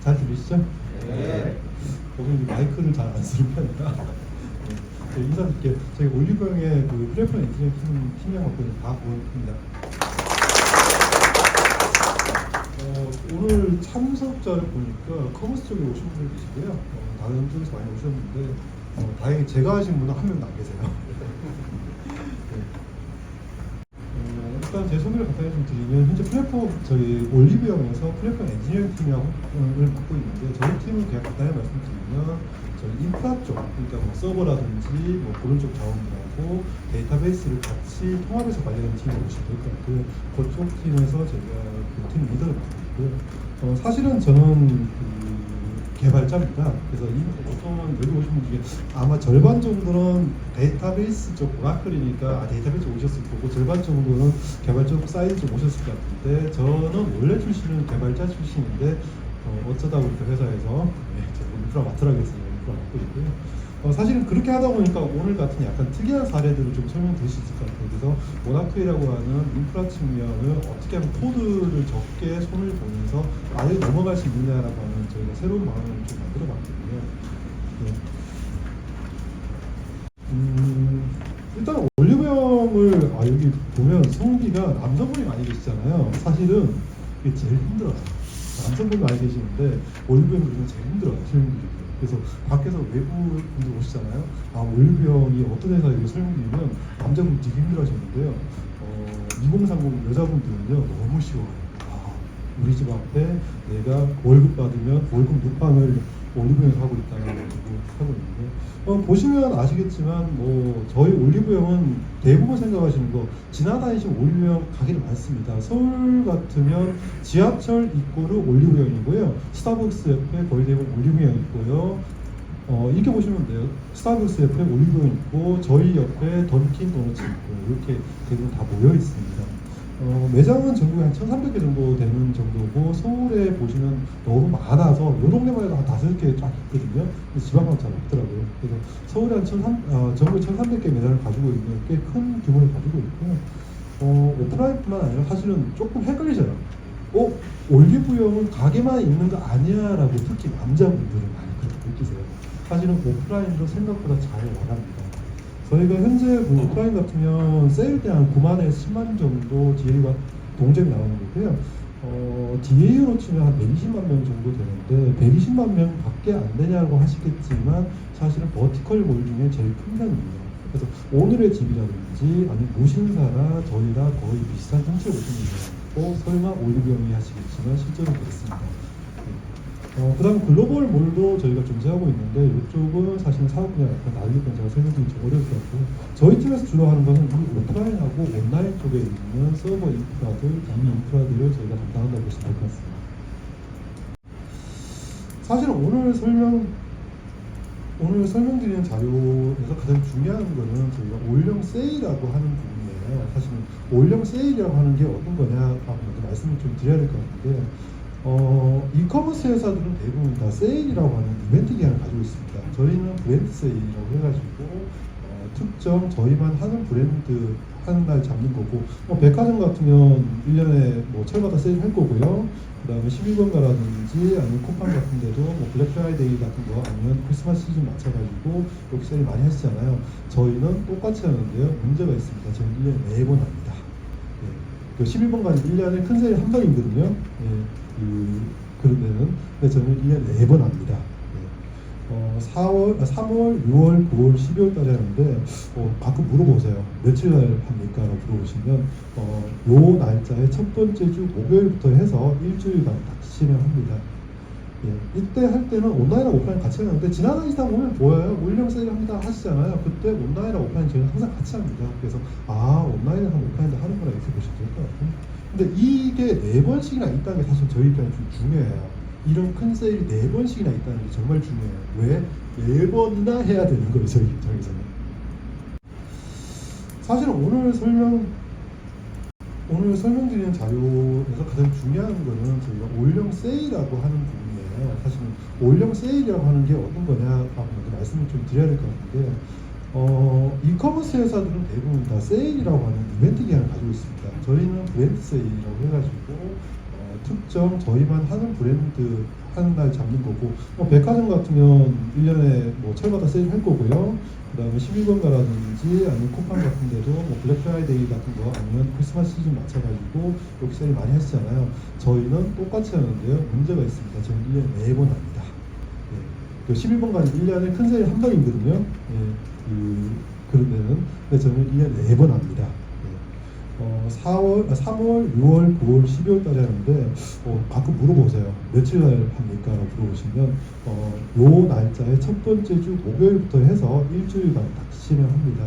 잘 들리시죠? 네. 저는 마이크를 잘 안 쓰는 편이라 네, 인사드릴게요. 저희 올리브영의 그 플랫폼 엔지니어 팀장 맡고 있는 박원입니다. 오늘 참석자를 보니까 커머스 쪽에 오신 분들 계시고요. 다른 쪽에서 많이 오셨는데 다행히 제가 하신 분은 한 명도 안 계세요. 네. 일단 제 소개를 간단히 좀 드리면 현재 플랫폼 저희 올리브영에서 플랫폼 엔지니어링 팀을 맡고 있는데 저희 팀은 그냥 간단히 말씀드리면 저희 인프라 쪽, 그러니까 뭐 서버라든지 뭐 그런 쪽 자원들하고 데이터베이스를 같이 통합해서 관리하는 팀이 오시면 될 것 같고요. 그쪽 팀에서 제가 그 팀 리더를 맡고 있고요. 사실은 저는 개발자입니다. 그래서 보통은 여기 오신 분 중에 아마 절반 정도는 데이터베이스 쪽 오라클이니까 데이터베이스 오셨을 거고 절반 정도는 개발 쪽 사이드 쪽 오셨을 것 같은데 저는 원래 출신은 개발자 출신인데 어쩌다 보니까 회사에서 인프라 맡으라고 해서 인프라 맡고 있고요. 사실은 그렇게 하다 보니까 오늘 같은 약간 특이한 사례들을 좀 설명드릴 수 있을 것 같아요. 그래서 모나크이라고 하는 인프라 측면을 어떻게 하면 코드를 적게 손을 보면서 아예 넘어갈 수 있느냐라고 하는 저희가 새로운 방안을 좀 만들어 봤거든요. 일단 올리브영을 여기 보면 성비가 남성분이 많이 계시잖아요. 사실은 이게 제일 힘들어요. 남성분이 많이 계시는데 올리브영 그리면 제일 힘들어요. 설명드리기. 그래서 밖에서 외부 분들 오시잖아요. 올리브영이 어떤 회사인지 설명드리면 남자분 되게 힘들어하시는데요. 2030 여자분들은요 너무 쉬워요. 우리 집 앞에 내가 월급 받으면 월급 누방을 올리브영에서 하고 있다는 걸 하고 있는데 보시면 아시겠지만 뭐 저희 올리브영은 대부분 생각하시는 거 지나다니시면 올리브영 가게가 많습니다. 서울 같으면 지하철 입구로 올리브영이고요. 스타벅스 옆에 거의 대부분 올리브영이 있고요. 이렇게 보시면 돼요. 스타벅스 옆에 올리브영 있고 저희 옆에 던킨 도너츠 있고 이렇게 대부분 다 모여 있습니다. 매장은 전국에 한 1,300개 정도 되는 정도고 서울에 보시면 너무 많아서 요 동네만 해도 한 5개 쫙 있거든요. 근데 지방은 잘 없더라고요. 그래서 서울에 한 전국에 1,300개 매장을 가지고 있는 꽤 큰 규모를 가지고 있고요. 오프라인뿐만 아니라 사실은 조금 헷갈리잖아요. 올리브영은 가게만 있는 거 아니야 라고 특히 남자분들은 많이 그렇게 느끼세요. 사실은 오프라인도 생각보다 잘 나갑니다. 저희가 현재 그 오프라인 같으면 세일 때 한 9만에서 10만 정도 DA가 동점이 나오는 거고요. DA로 치면 한 120만 명 정도 되는데 120만 명 밖에 안 되냐고 하시겠지만 사실은 버티컬 몰 중에 제일 큰 편입니다. 그래서 오늘의 집이라든지 아니면 무신사나 저희랑 거의 비슷한 형태로 보시면 설마 올리브영이 하시겠지만 실제로 그렇습니다. 그 다음 글로벌 몰도 저희가 존재하고 있는데 이쪽은 사실은 사업 분야 약간 나뉘니까 제가 설명드리기 좀 어려울 것 같고 저희 팀에서 주로 하는 것은 이 오프라인하고 온라인 쪽에 있는 서버 인프라들, 이미 인프라들을 저희가 담당한다고 보시면 될 것 같습니다. 사실 오늘 설명드리는 자료에서 가장 중요한 거는 저희가 올영 세일이라고 하는 부분이에요. 사실은 올영 세일이라고 하는 게 어떤 거냐라고 말씀을 좀 드려야 될 것 같은데 이커머스 회사들은 대부분 다 세일이라고 하는 이벤트 기간을 가지고 있습니다. 저희는 브랜드 세일이라고 해가지고 특정 저희만 하는 브랜드 하는 날 잡는 거고 백화점 같으면 1년에 뭐 철마다 세일 할 거고요. 그 다음에 12번가라든지 아니면 쿠팡 같은 데도 뭐 블랙 프라이데이 같은 거 아니면 크리스마스 시즌 맞춰가지고 이렇게 세일 많이 하시잖아요. 저희는 똑같이 하는데요. 문제가 있습니다. 저희는 1년에 4번 합니다. 그 11번가는 1년에 큰 세일 한 번이거든요. 그러면은 저는 1년에 4번 합니다. 3월, 6월, 9월, 12월까지 하는데 가끔 물어보세요. 며칠 날 합니까? 라고 물어보시면 요 날짜에 첫 번째 주 목요일부터 해서 일주일간 딱 진행합니다. 이때 할 때는 온라인하고 오프라인 같이 하는데 지나다니다 보면 보여요. 올영 세일 합니다 하시잖아요. 그때 온라인하고 오프라인 저희는 항상 같이 합니다. 그래서 온라인하고 오프라인도 하는구나 이렇게 보시면 될 것 같아요. 근데 이게 4번씩이나 있다는 게 사실 저희 입장에 좀 중요해요. 이런 큰 세일이 4번씩이나 있다는 게 정말 중요해요. 왜? 4번이나 해야 되는 거예요. 저희 입장에서는. 사실은 오늘 설명드리는 자료에서 가장 중요한 거는 저희가 올영 세일이라고 하는 부분이에요. 사실은 올영 세일이라고 하는 게 어떤 거냐라고 말씀을 좀 드려야 될 것 같은데 이커머스 회사들은 대부분 다 세일이라고 하는 이벤트 기간을 가지고 있습니다. 저희는 브랜드 세일이라고 해가지고 특정 저희만 하는 브랜드 한 날 잡는 거고, 백화점 같으면 1년에 뭐 철마다 세일 할 거고요. 그 다음에 12번가라든지 아니면 쿠팡 같은 데도 뭐 블랙 프라이데이 같은 거 아니면 크리스마스 시즌 맞춰가지고 여기 세일 많이 하시잖아요. 저희는 똑같이 하는데요. 문제가 있습니다. 저는 1년에 4번 합니다. 예. 그 11번가는 1년에 큰 세일 한 번이거든요. 예. 그런 데는. 근데 저는 1년에 4번 합니다. 3월, 6월, 9월, 12월 달에 하는데 가끔 물어보세요. 며칠 날 합니까? 라고 물어보시면 요 날짜에 첫 번째 주 목요일부터 해서 일주일간 딱 진행합니다.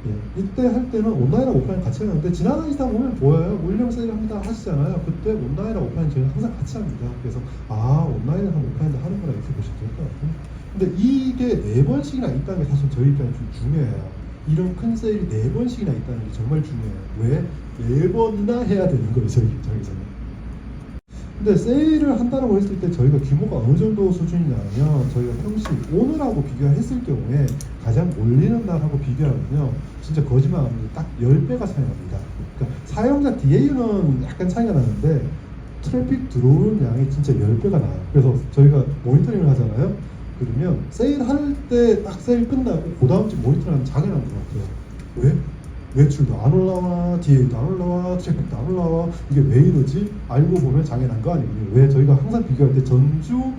예, 이때 할 때는 온라인하고 오프라인 같이 하는데 지나다니다 보면 보여요. 올영 세일합니다 하시잖아요. 그때 온라인하고 오프라인 저희는 항상 같이 합니다. 그래서 온라인을 하면 오프라인도 하는구나 이렇게 보시면 될 것 같아요. 근데 이게 4번씩이나 있다는 게 사실 저희 입장에 좀 중요해요. 이런 큰 세일이 4번씩이나 있다는 게 정말 중요해요. 왜? 4번이나 해야 되는 거예요, 저희 입장에서는. 근데 세일을 한다고 했을 때 저희가 규모가 어느 정도 수준이냐면 저희가 평시 오늘하고 비교했을 경우에 가장 몰리는 날하고 비교하면요 진짜 거짓말 안 합니다. 딱 10배가 차이 납니다. 그러니까 사용자 DAU는 약간 차이가 나는데 트래픽 들어오는 양이 진짜 10배가 나요. 그래서 저희가 모니터링을 하잖아요. 그러면 세일할 때 딱 세일 끝나고 그 다음 주 모니터링하면 장애 나는 것 같아요. 왜? 매출도 안 올라와, DA도 안 올라와, 트래픽도 안 올라와. 이게 왜 이러지? 알고 보면 장애 난 거 아니거든요. 왜? 저희가 항상 비교할 때 전주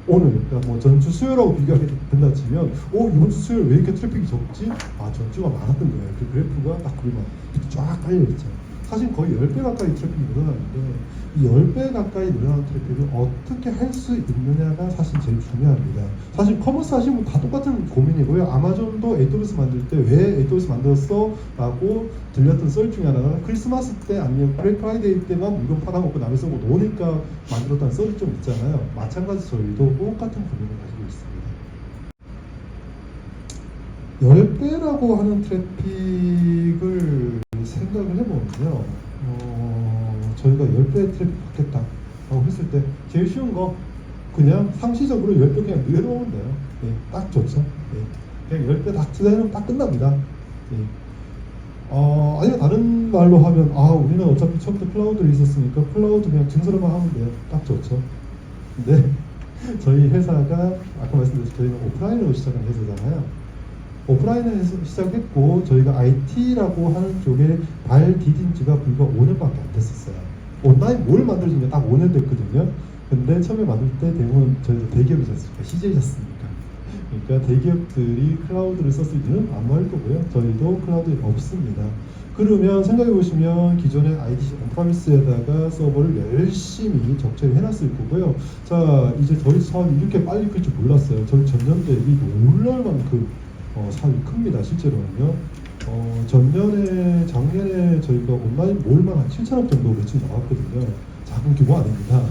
오늘, 그러니까 뭐 전주 수요일하고 비교하게 된다 치면 이번 주 수요일 왜 이렇게 트래픽이 적지? 전주가 많았던 거예요. 그 그래프가 딱 그리면 쫙 깔려있죠. 사실 거의 10배 가까이 트래픽이 늘어나는데 이 10배 가까이 늘어나는 트래픽을 어떻게 할 수 있느냐가 사실 제일 중요합니다. 사실 커머스 하시는 분 다 똑같은 고민이고요. 아마존도 AWS 만들 때 왜 AWS 만들었어? 라고 들렸던 썰 중에 하나가 크리스마스 때 아니면 블랙 프라이데이 때만 물건 팔아먹고 남의 쓰고 노니까 만들었다는 썰이 좀 있잖아요. 마찬가지 저희도 똑같은 고민을 가지고 있습니다. 10배라고 하는 트래픽을 생각을 해보면요. 저희가 10배 트래픽 받겠다라고 했을 때 제일 쉬운 거 그냥 상시적으로 10배 그냥 늘어놓으면 돼요. 예, 딱 좋죠. 예, 그냥 10배 다 투자해놓으면 딱 끝납니다. 예. 아니면 다른 말로 하면 우리는 어차피 처음부터 클라우드에 있었으니까 클라우드 그냥 증설만 하면 돼요. 딱 좋죠. 근데 저희 회사가 아까 말씀드렸듯이 저희는 오프라인으로 시작한 회사잖아요. 오프라인에서 시작했고 저희가 IT라고 하는 쪽에 발 디딘 지가 불과 5년밖에 안 됐었어요. 온라인 뭘 만들어진 게 딱 5년 됐거든요. 근데 처음에 만들 때 대부분 저희도 대기업이셨으니까 CJ셨으니까 그러니까 대기업들이 클라우드를 썼을지는 아무 할 거고요. 저희도 클라우드에 없습니다. 그러면 생각해 보시면 기존의 IDC 온프라미스에다가 서버를 열심히 적재를 해놨을 거고요. 자 이제 저희 사업이 이렇게 빨리 클 줄 몰랐어요. 저희 전년 대비 놀랄 만큼 사업이 큽니다. 실제로는요. 작년에 저희가 온라인 몰만 한 7천억 정도 매출 나왔거든요. 작은 규모 아닙니다.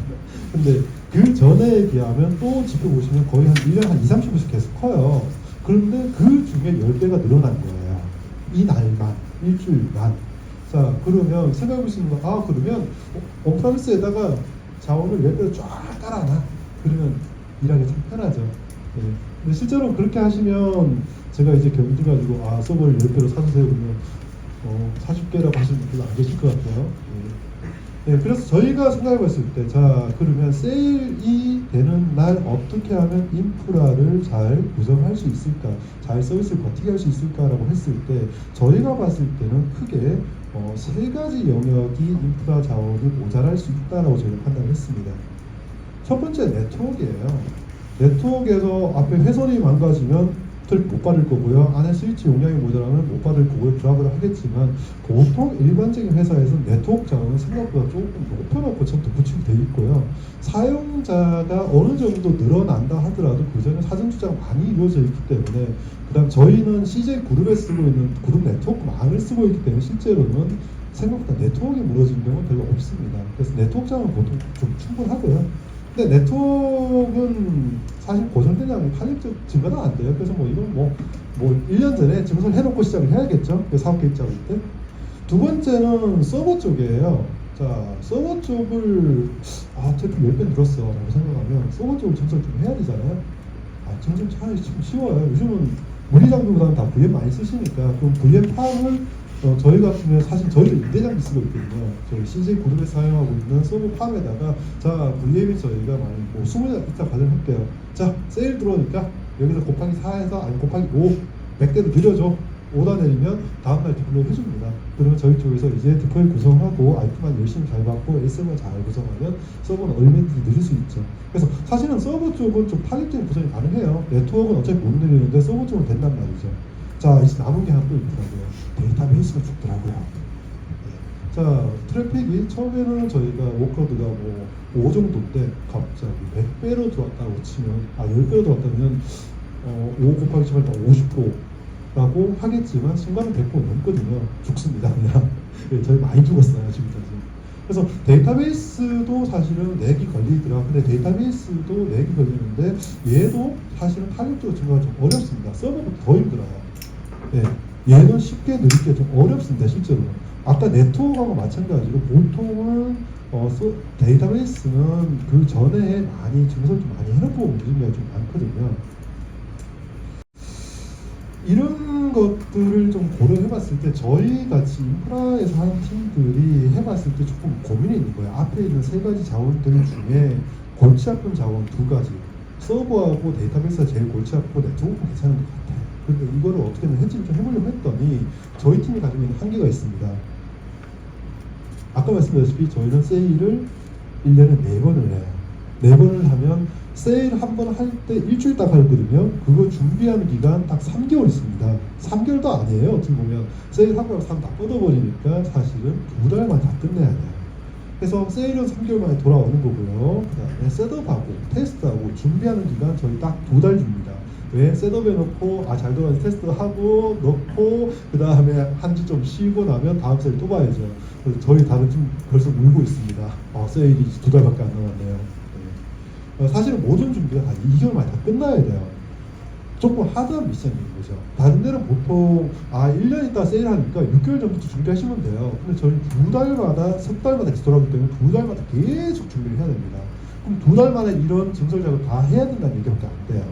근데 그 전에 비하면 또 지표 보시면 거의 한 1년에 한 20-30%씩 계속 커요. 그런데 그 중에 10배가 늘어난 거예요. 이 날만, 일주일만. 자, 그러면 생각해 보시는 거, 그러면 온프라미스에다가 자원을 10배로 쫙 깔아놔. 그러면 일하기 참 편하죠. 네. 근데 실제로 그렇게 하시면 제가 이제 견디가지고 서버를 10개로 사주세요 그러면 40개라고 하시는 분 별로 안 계실 것 같아요. 네, 그래서 저희가 생각해 봤을 때 그러면 세일이 되는 날 어떻게 하면 인프라를 잘 구성할 수 있을까, 잘 서비스를 버티게 할 수 있을까라고 했을 때 저희가 봤을 때는 크게 3가지 영역이 인프라 자원이 모자랄 수 있다라고 저희가 판단을 했습니다. 첫 번째 네트워크예요. 네트워크에서 앞에 회선이 망가지면 못 받을 거고요. 안에 스위치 용량이 모자라면 못 받을 거고요. 드랍을 하겠지만 보통 일반적인 회사에서 네트워크 자원은 생각보다 조금 높여놓고 처음부터 구축이 되어 있고요. 사용자가 어느 정도 늘어난다 하더라도 그 전에 사전 투자가 많이 이루어져 있기 때문에 그다음 저희는 CJ 그룹에 쓰고 있는 그룹 네트워크망을 쓰고 있기 때문에 실제로는 생각보다 네트워크가 무너지는 경우는 별로 없습니다. 그래서 네트워크 자원은 보통 좀 충분하고요. 근데 네트워크는 사실 고정된 양이 탄력적 증가는 안 돼요. 그래서 이건 1년 전에 증설 해놓고 시작을 해야겠죠. 그 사업 계획 잡을 때. 두 번째는 서버 쪽이에요. 자, 서버 쪽을 트래픽 10배 늘었어 라고 생각하면 서버 쪽을 증설 좀 해야 되잖아요. 증설 참 쉬워요. 요즘은 물리장비보다는 다 VM 많이 쓰시니까 그럼 VM 파음을 저희 같은 경우는 사실 저희도 임대장비 쓰고 있거든요. 저희 CJ 그룹에 사용하고 있는 서버 팜에다가 자 VM이 저희가 만약 뭐 20장 이따 가정할게요. 자 세일 들어오니까 여기서 곱하기 4해서 아니 곱하기 5 100대로 드려줘. 오다 내리면 다음날 디플로이 해줍니다. 그러면 저희 쪽에서 이제 디플로이 구성하고 IP만 열심히 잘 받고 AS만 잘 구성하면 서버는 얼마든지 늘릴 수 있죠. 그래서 사실은 서버 쪽은 좀 탄력적인 구성이 가능해요. 네트워크는 어차피 못 늘리는데 서버 쪽은 된단 말이죠. 자 이제 남은 게 하나 또 있더라고요. 데이터베이스가 죽더라고요. 자 트래픽이 처음에는 저희가 워커드가 뭐 5 정도인데 갑자기 100배로 들어왔다고 치면 10배로 들어왔다면 5 곱하기 7은 50%라고 하겠지만 순간은 100% 넘거든요. 죽습니다 그냥. 저희 많이 죽었어요 지금까지. 그래서 데이터베이스도 사실은 렉이 걸리더라. 근데 데이터베이스도 렉이 걸리는데 얘도 사실은 탄력적으로 증가가 좀 어렵습니다. 서버보다 더 힘들어요. 예, 얘는 쉽게 늘리기가 좀 어렵습니다 실제로는. 아까 네트워크하고 마찬가지로 보통은 데이터베이스는 그 전에 많이 증설 좀 많이 해놓고 움직이는 게 좀 많거든요. 이런 것들을 좀 고려해봤을 때 저희 같이 인프라에서 하는 팀들이 해봤을 때 조금 고민이 있는 거예요. 앞에 있는 세 가지 자원들 중에 골치 아픈 자원 두 가지, 서버하고 데이터베이스가 제일 골치 아프고 네트워크가 괜찮은 것 같아요. 근데 이거를 어떻게든 해지를 좀 해보려고 했더니 저희 팀이 가지고 있는 한계가 있습니다. 아까 말씀드렸다시피 저희는 세일을 1년에 4번을 해요. 4번을 하면 세일 한 번 할 때 일주일 딱 하거든요. 그거 준비하는 기간 딱 3개월 있습니다. 3개월도 아니에요. 어떻게 보면 세일하고 나서 사람 다 뻗어버리니까 사실은 2달만 다 끝내야 돼요. 그래서 세일은 3개월 만에 돌아오는 거고요. 그 다음에 셋업하고 테스트하고 준비하는 기간 저희 딱 2달 줍니다. 왜? 셋업해 놓고 잘 돌아가서 테스트하고 넣고 그 다음에 한 주 좀 쉬고 나면 다음 세일 또 봐야죠. 그래서 저희 다른 팀 벌써 울고 있습니다. 세일이 2달밖에 안 남았네요. 사실은 모든 준비가 다 2개월 만에 다 끝나야 돼요. 조금 하드한 미션인 거죠. 다른 데는 보통 1년 있다 세일하니까 6개월 전부터 준비하시면 돼요. 근데 저희 2달마다 석 달마다 계속 돌아오기 때문에 2달마다 계속 준비를 해야 됩니다. 그럼 2달 만에 이런 증설 작업을 다 해야 된다는 얘기밖에 안 돼요.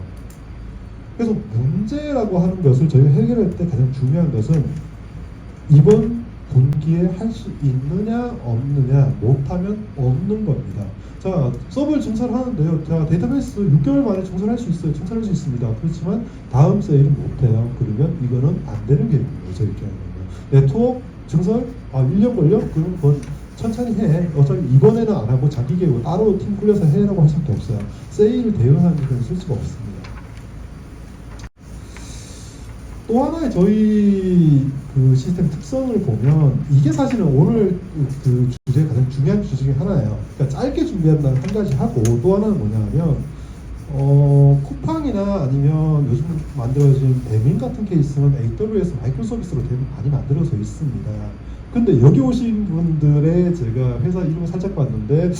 그래서 문제라고 하는 것을 저희가 해결할 때 가장 중요한 것은 이번 분기에 할 수 있느냐 없느냐, 못하면 없는 겁니다. 자, 서버를 증설하는데요. 자, 데이터베이스 6개월 만에 증설할 수 있어요. 증설할 수 있습니다. 그렇지만 다음 세일은 못해요. 그러면 이거는 안 되는 계획이에요. 저희 경우는. 네트워크 증설 1년 걸려? 그럼 그건 천천히 해. 어차피 이번에는 안 하고 자기 계획으로 따로 팀 꾸려서 해라고 할 수밖에 없어요. 세일을 대응하는 데는 쓸 수가 없습니다. 또 하나의 저희 그 시스템 특성을 보면 이게 사실은 오늘 그 주제의 가장 중요한 주제 중에 하나예요. 그러니까 짧게 준비한다는 한 가지 하고 또 하나는 뭐냐면 쿠팡이나 아니면 요즘 만들어진 배민 같은 케이스는 AWS 마이크로 서비스로 대부분 많이 만들어져 있습니다. 근데 여기 오신 분들의 제가 회사 이름을 살짝 봤는데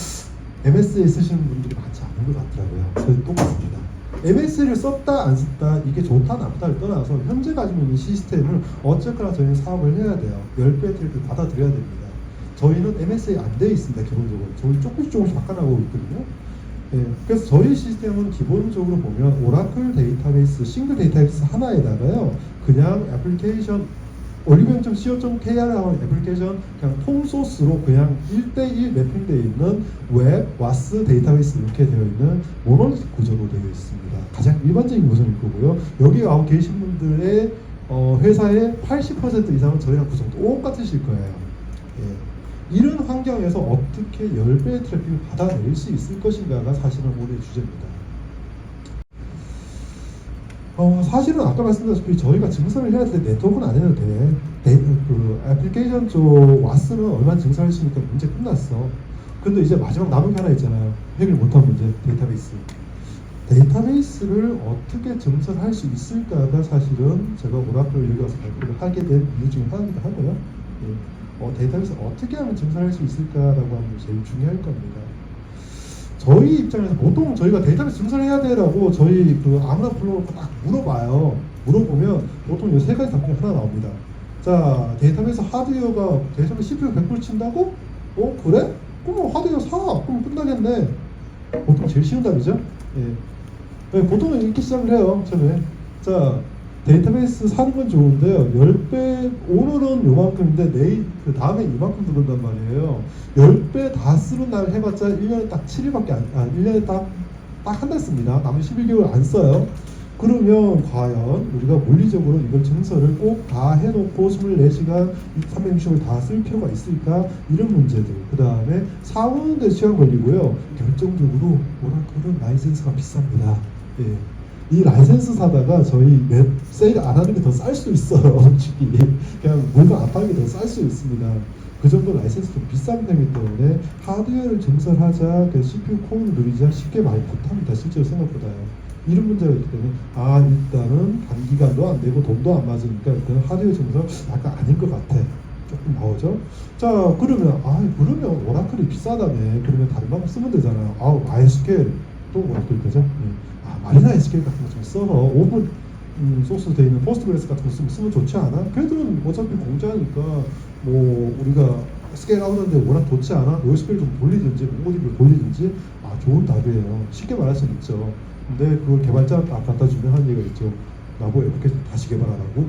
MS에 쓰시는 분들이 많지 않은 것 같더라고요. 그래서 똑같습니다. MS를 썼다 안 썼다 이게 좋다 나쁘다를 떠나서 현재 가지고 있는 시스템을 어쨌거나 저희는 사업을 해야 돼요. 10배 트래픽을 받아들여야 됩니다. 저희는 MS에 안 되어 있습니다. 기본적으로 저희 조금씩 바꿔나가고 있거든요. 그래서 저희 시스템은 기본적으로 보면 오라클 데이터베이스 싱글 데이터베이스 하나에다가요 그냥 애플리케이션 올리브영.co.kr이라는 애플리케이션 그냥 톰소스로 그냥 1대1 매핑되어 있는 웹, 와스 데이터베이스 이렇게 되어 있는 모노리틱 구조로 되어 있습니다. 가장 일반적인 구조일 거고요. 여기 와서 계신 분들의 회사의 80% 이상은 저희랑 구성 똑같으실 거예요. 이런 환경에서 어떻게 10배의 트래픽을 받아낼 수 있을 것인가가 사실은 오늘의 주제입니다. 사실은 아까 말씀드렸다시피 저희가 증설을 해야 될 때 네트워크는 안 해도 돼. 그 애플리케이션 쪽 와스는 얼마 증설할 수 있으니까 문제 끝났어. 근데 이제 마지막 남은 게 하나 있잖아요. 해결 못한 문제, 데이터베이스. 데이터베이스를 어떻게 증설할 수 있을까가 사실은 제가 오라클 여기 와서 발표를 하게 된 이유 중에 하나이기도 하고요. 데이터베이스 어떻게 하면 증설할 수 있을까라고 하는 게 제일 중요할 겁니다. 저희 입장에서 보통 저희가 데이터베이스 증설해야 되라고 저희 그 아무나 불러놓고 딱 물어봐요. 물어보면 보통 이 세 가지 답변이 하나 나옵니다. 자, 데이터베이스 하드웨어가 데이터베이스 CPU 100불 친다고? 그래? 그럼 하드웨어 사. 그럼 끝나겠네. 보통 제일 쉬운 답이죠. 보통은 이렇게 시작을 해요. 처음에. 자, 데이터베이스 사는 건 좋은데요. 10배, 오늘은 요만큼인데 내일 그 다음에 이만큼 들어온단 말이에요. 10배 다 쓰는 날 해봤자 1년에 딱 7일밖에 1년에 딱 한 달 씁니다. 나머지 11개월 안 써요. 그러면 과연 우리가 물리적으로 이걸 증서를 꼭 다 해놓고 24시간 360을 다 쓸 필요가 있을까? 이런 문제들. 그 다음에 사오는데 시간 걸리고요. 결정적으로 오라클은 라이센스가 비쌉니다. 예. 이 라이센스 사다가 저희 세일 안 하는 게 더 쌀 수 있어요. 솔직히 그냥 물건 안 파는 게 더 쌀 수 있습니다. 그 정도 라이센스 좀 비싼 편이기 때문에 하드웨어를 증설하자, 그 CPU 코어를 누리자 쉽게 많이 못합니다. 실제로 생각보다요. 이런 문제가 있기 때문에 일단은 단기간도 안 되고 돈도 안 맞으니까 일단 하드웨어 증설 약간 아닌 것 같아. 조금 나오죠. 자, 그러면 그러면 오라클이 비싸다며. 그러면 다른 방법 쓰면 되잖아요. MySQL 또 오라클 거죠. 마리나 SQL 같은 거 좀 써서 오픈 소스 되어 있는 포스트그레스 같은 거 쓰면 좋지 않아? 걔들은 어차피 공짜니까 뭐 우리가 스케일 하는데 워낙 좋지 않아? NoSQL 좀 돌리든지 몽고디비를 돌리든지 좋은 답이에요. 쉽게 말할 수는 있죠. 근데 그걸 개발자한테 갖다 주면 한 얘기가 있죠. 나보고 애플리케이션 다시 개발하라고?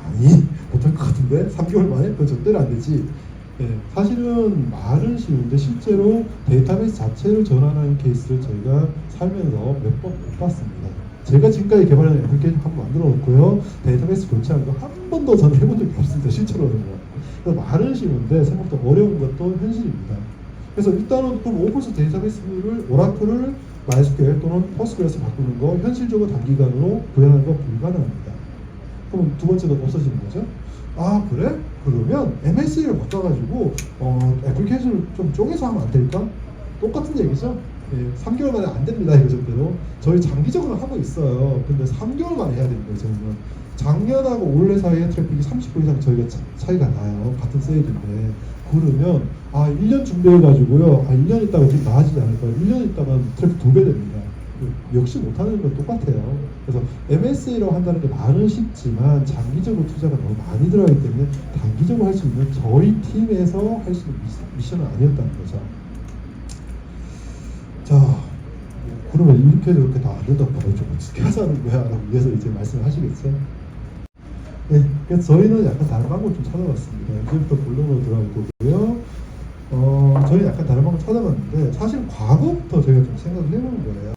아니 못할 것 같은데 3개월 만에? 그건 절대로 안 되지. 네, 사실은 말은 쉬운데 실제로 데이터베이스 자체를 전환하는 케이스를 저희가 살면서 몇 번 못 봤습니다. 제가 지금까지 개발한 애플리케이션 한 번 만들어 놓고요. 데이터베이스 교체하는 거 한 번도 저는 해본 적이 없습니다. 실제로는. 그래서 말은 쉬운데 생각보다 어려운 것도 현실입니다. 그래서 일단은 그럼 오픈소스 데이터베이스를 오라클을 MySQL 또는 포스트그레스 바꾸는 거 현실적으로 단기간으로 구현하는 거 불가능합니다. 그럼 두 번째가 없어지는 거죠. 그래? 그러면 MSA를 바꿔가지고 애플리케이션을 좀 쪼개서 하면 안 될까? 똑같은 얘기죠. 3개월 만에 안 됩니다. 이거 절대로. 저희 장기적으로 하고 있어요. 근데 3개월 만에 해야 됩니다. 저희는 작년하고 올해 사이에 트래픽이 30% 이상 저희가 차이가 나요. 같은 세일인데. 그러면 1년 준비해가지고요. 1년 있다가 좀 나아지지 않을까요? 1년 있다가 트래픽 2배 됩니다. 역시 못하는 건 똑같아요. 그래서 MSA로 한다는 게 말은 쉽지만 장기적으로 투자가 너무 많이 들어가기 때문에 단기적으로 할 수 있는 저희 팀에서 할 수 있는 미션은 아니었다는 거죠. 자, 그러면 이렇게 저렇게 다 안 된다고 좀 어떻게 하자는 거야? 라고 위해서 이제 말씀을 하시겠죠? 네, 그래서 저희는 약간 다른 방법 좀 찾아봤습니다. 이제부터 본론으로 들어갈 거고요. 저희 약간 다른 방법 찾아봤는데 사실 과거부터 저희가 좀 생각을 해보는 거예요.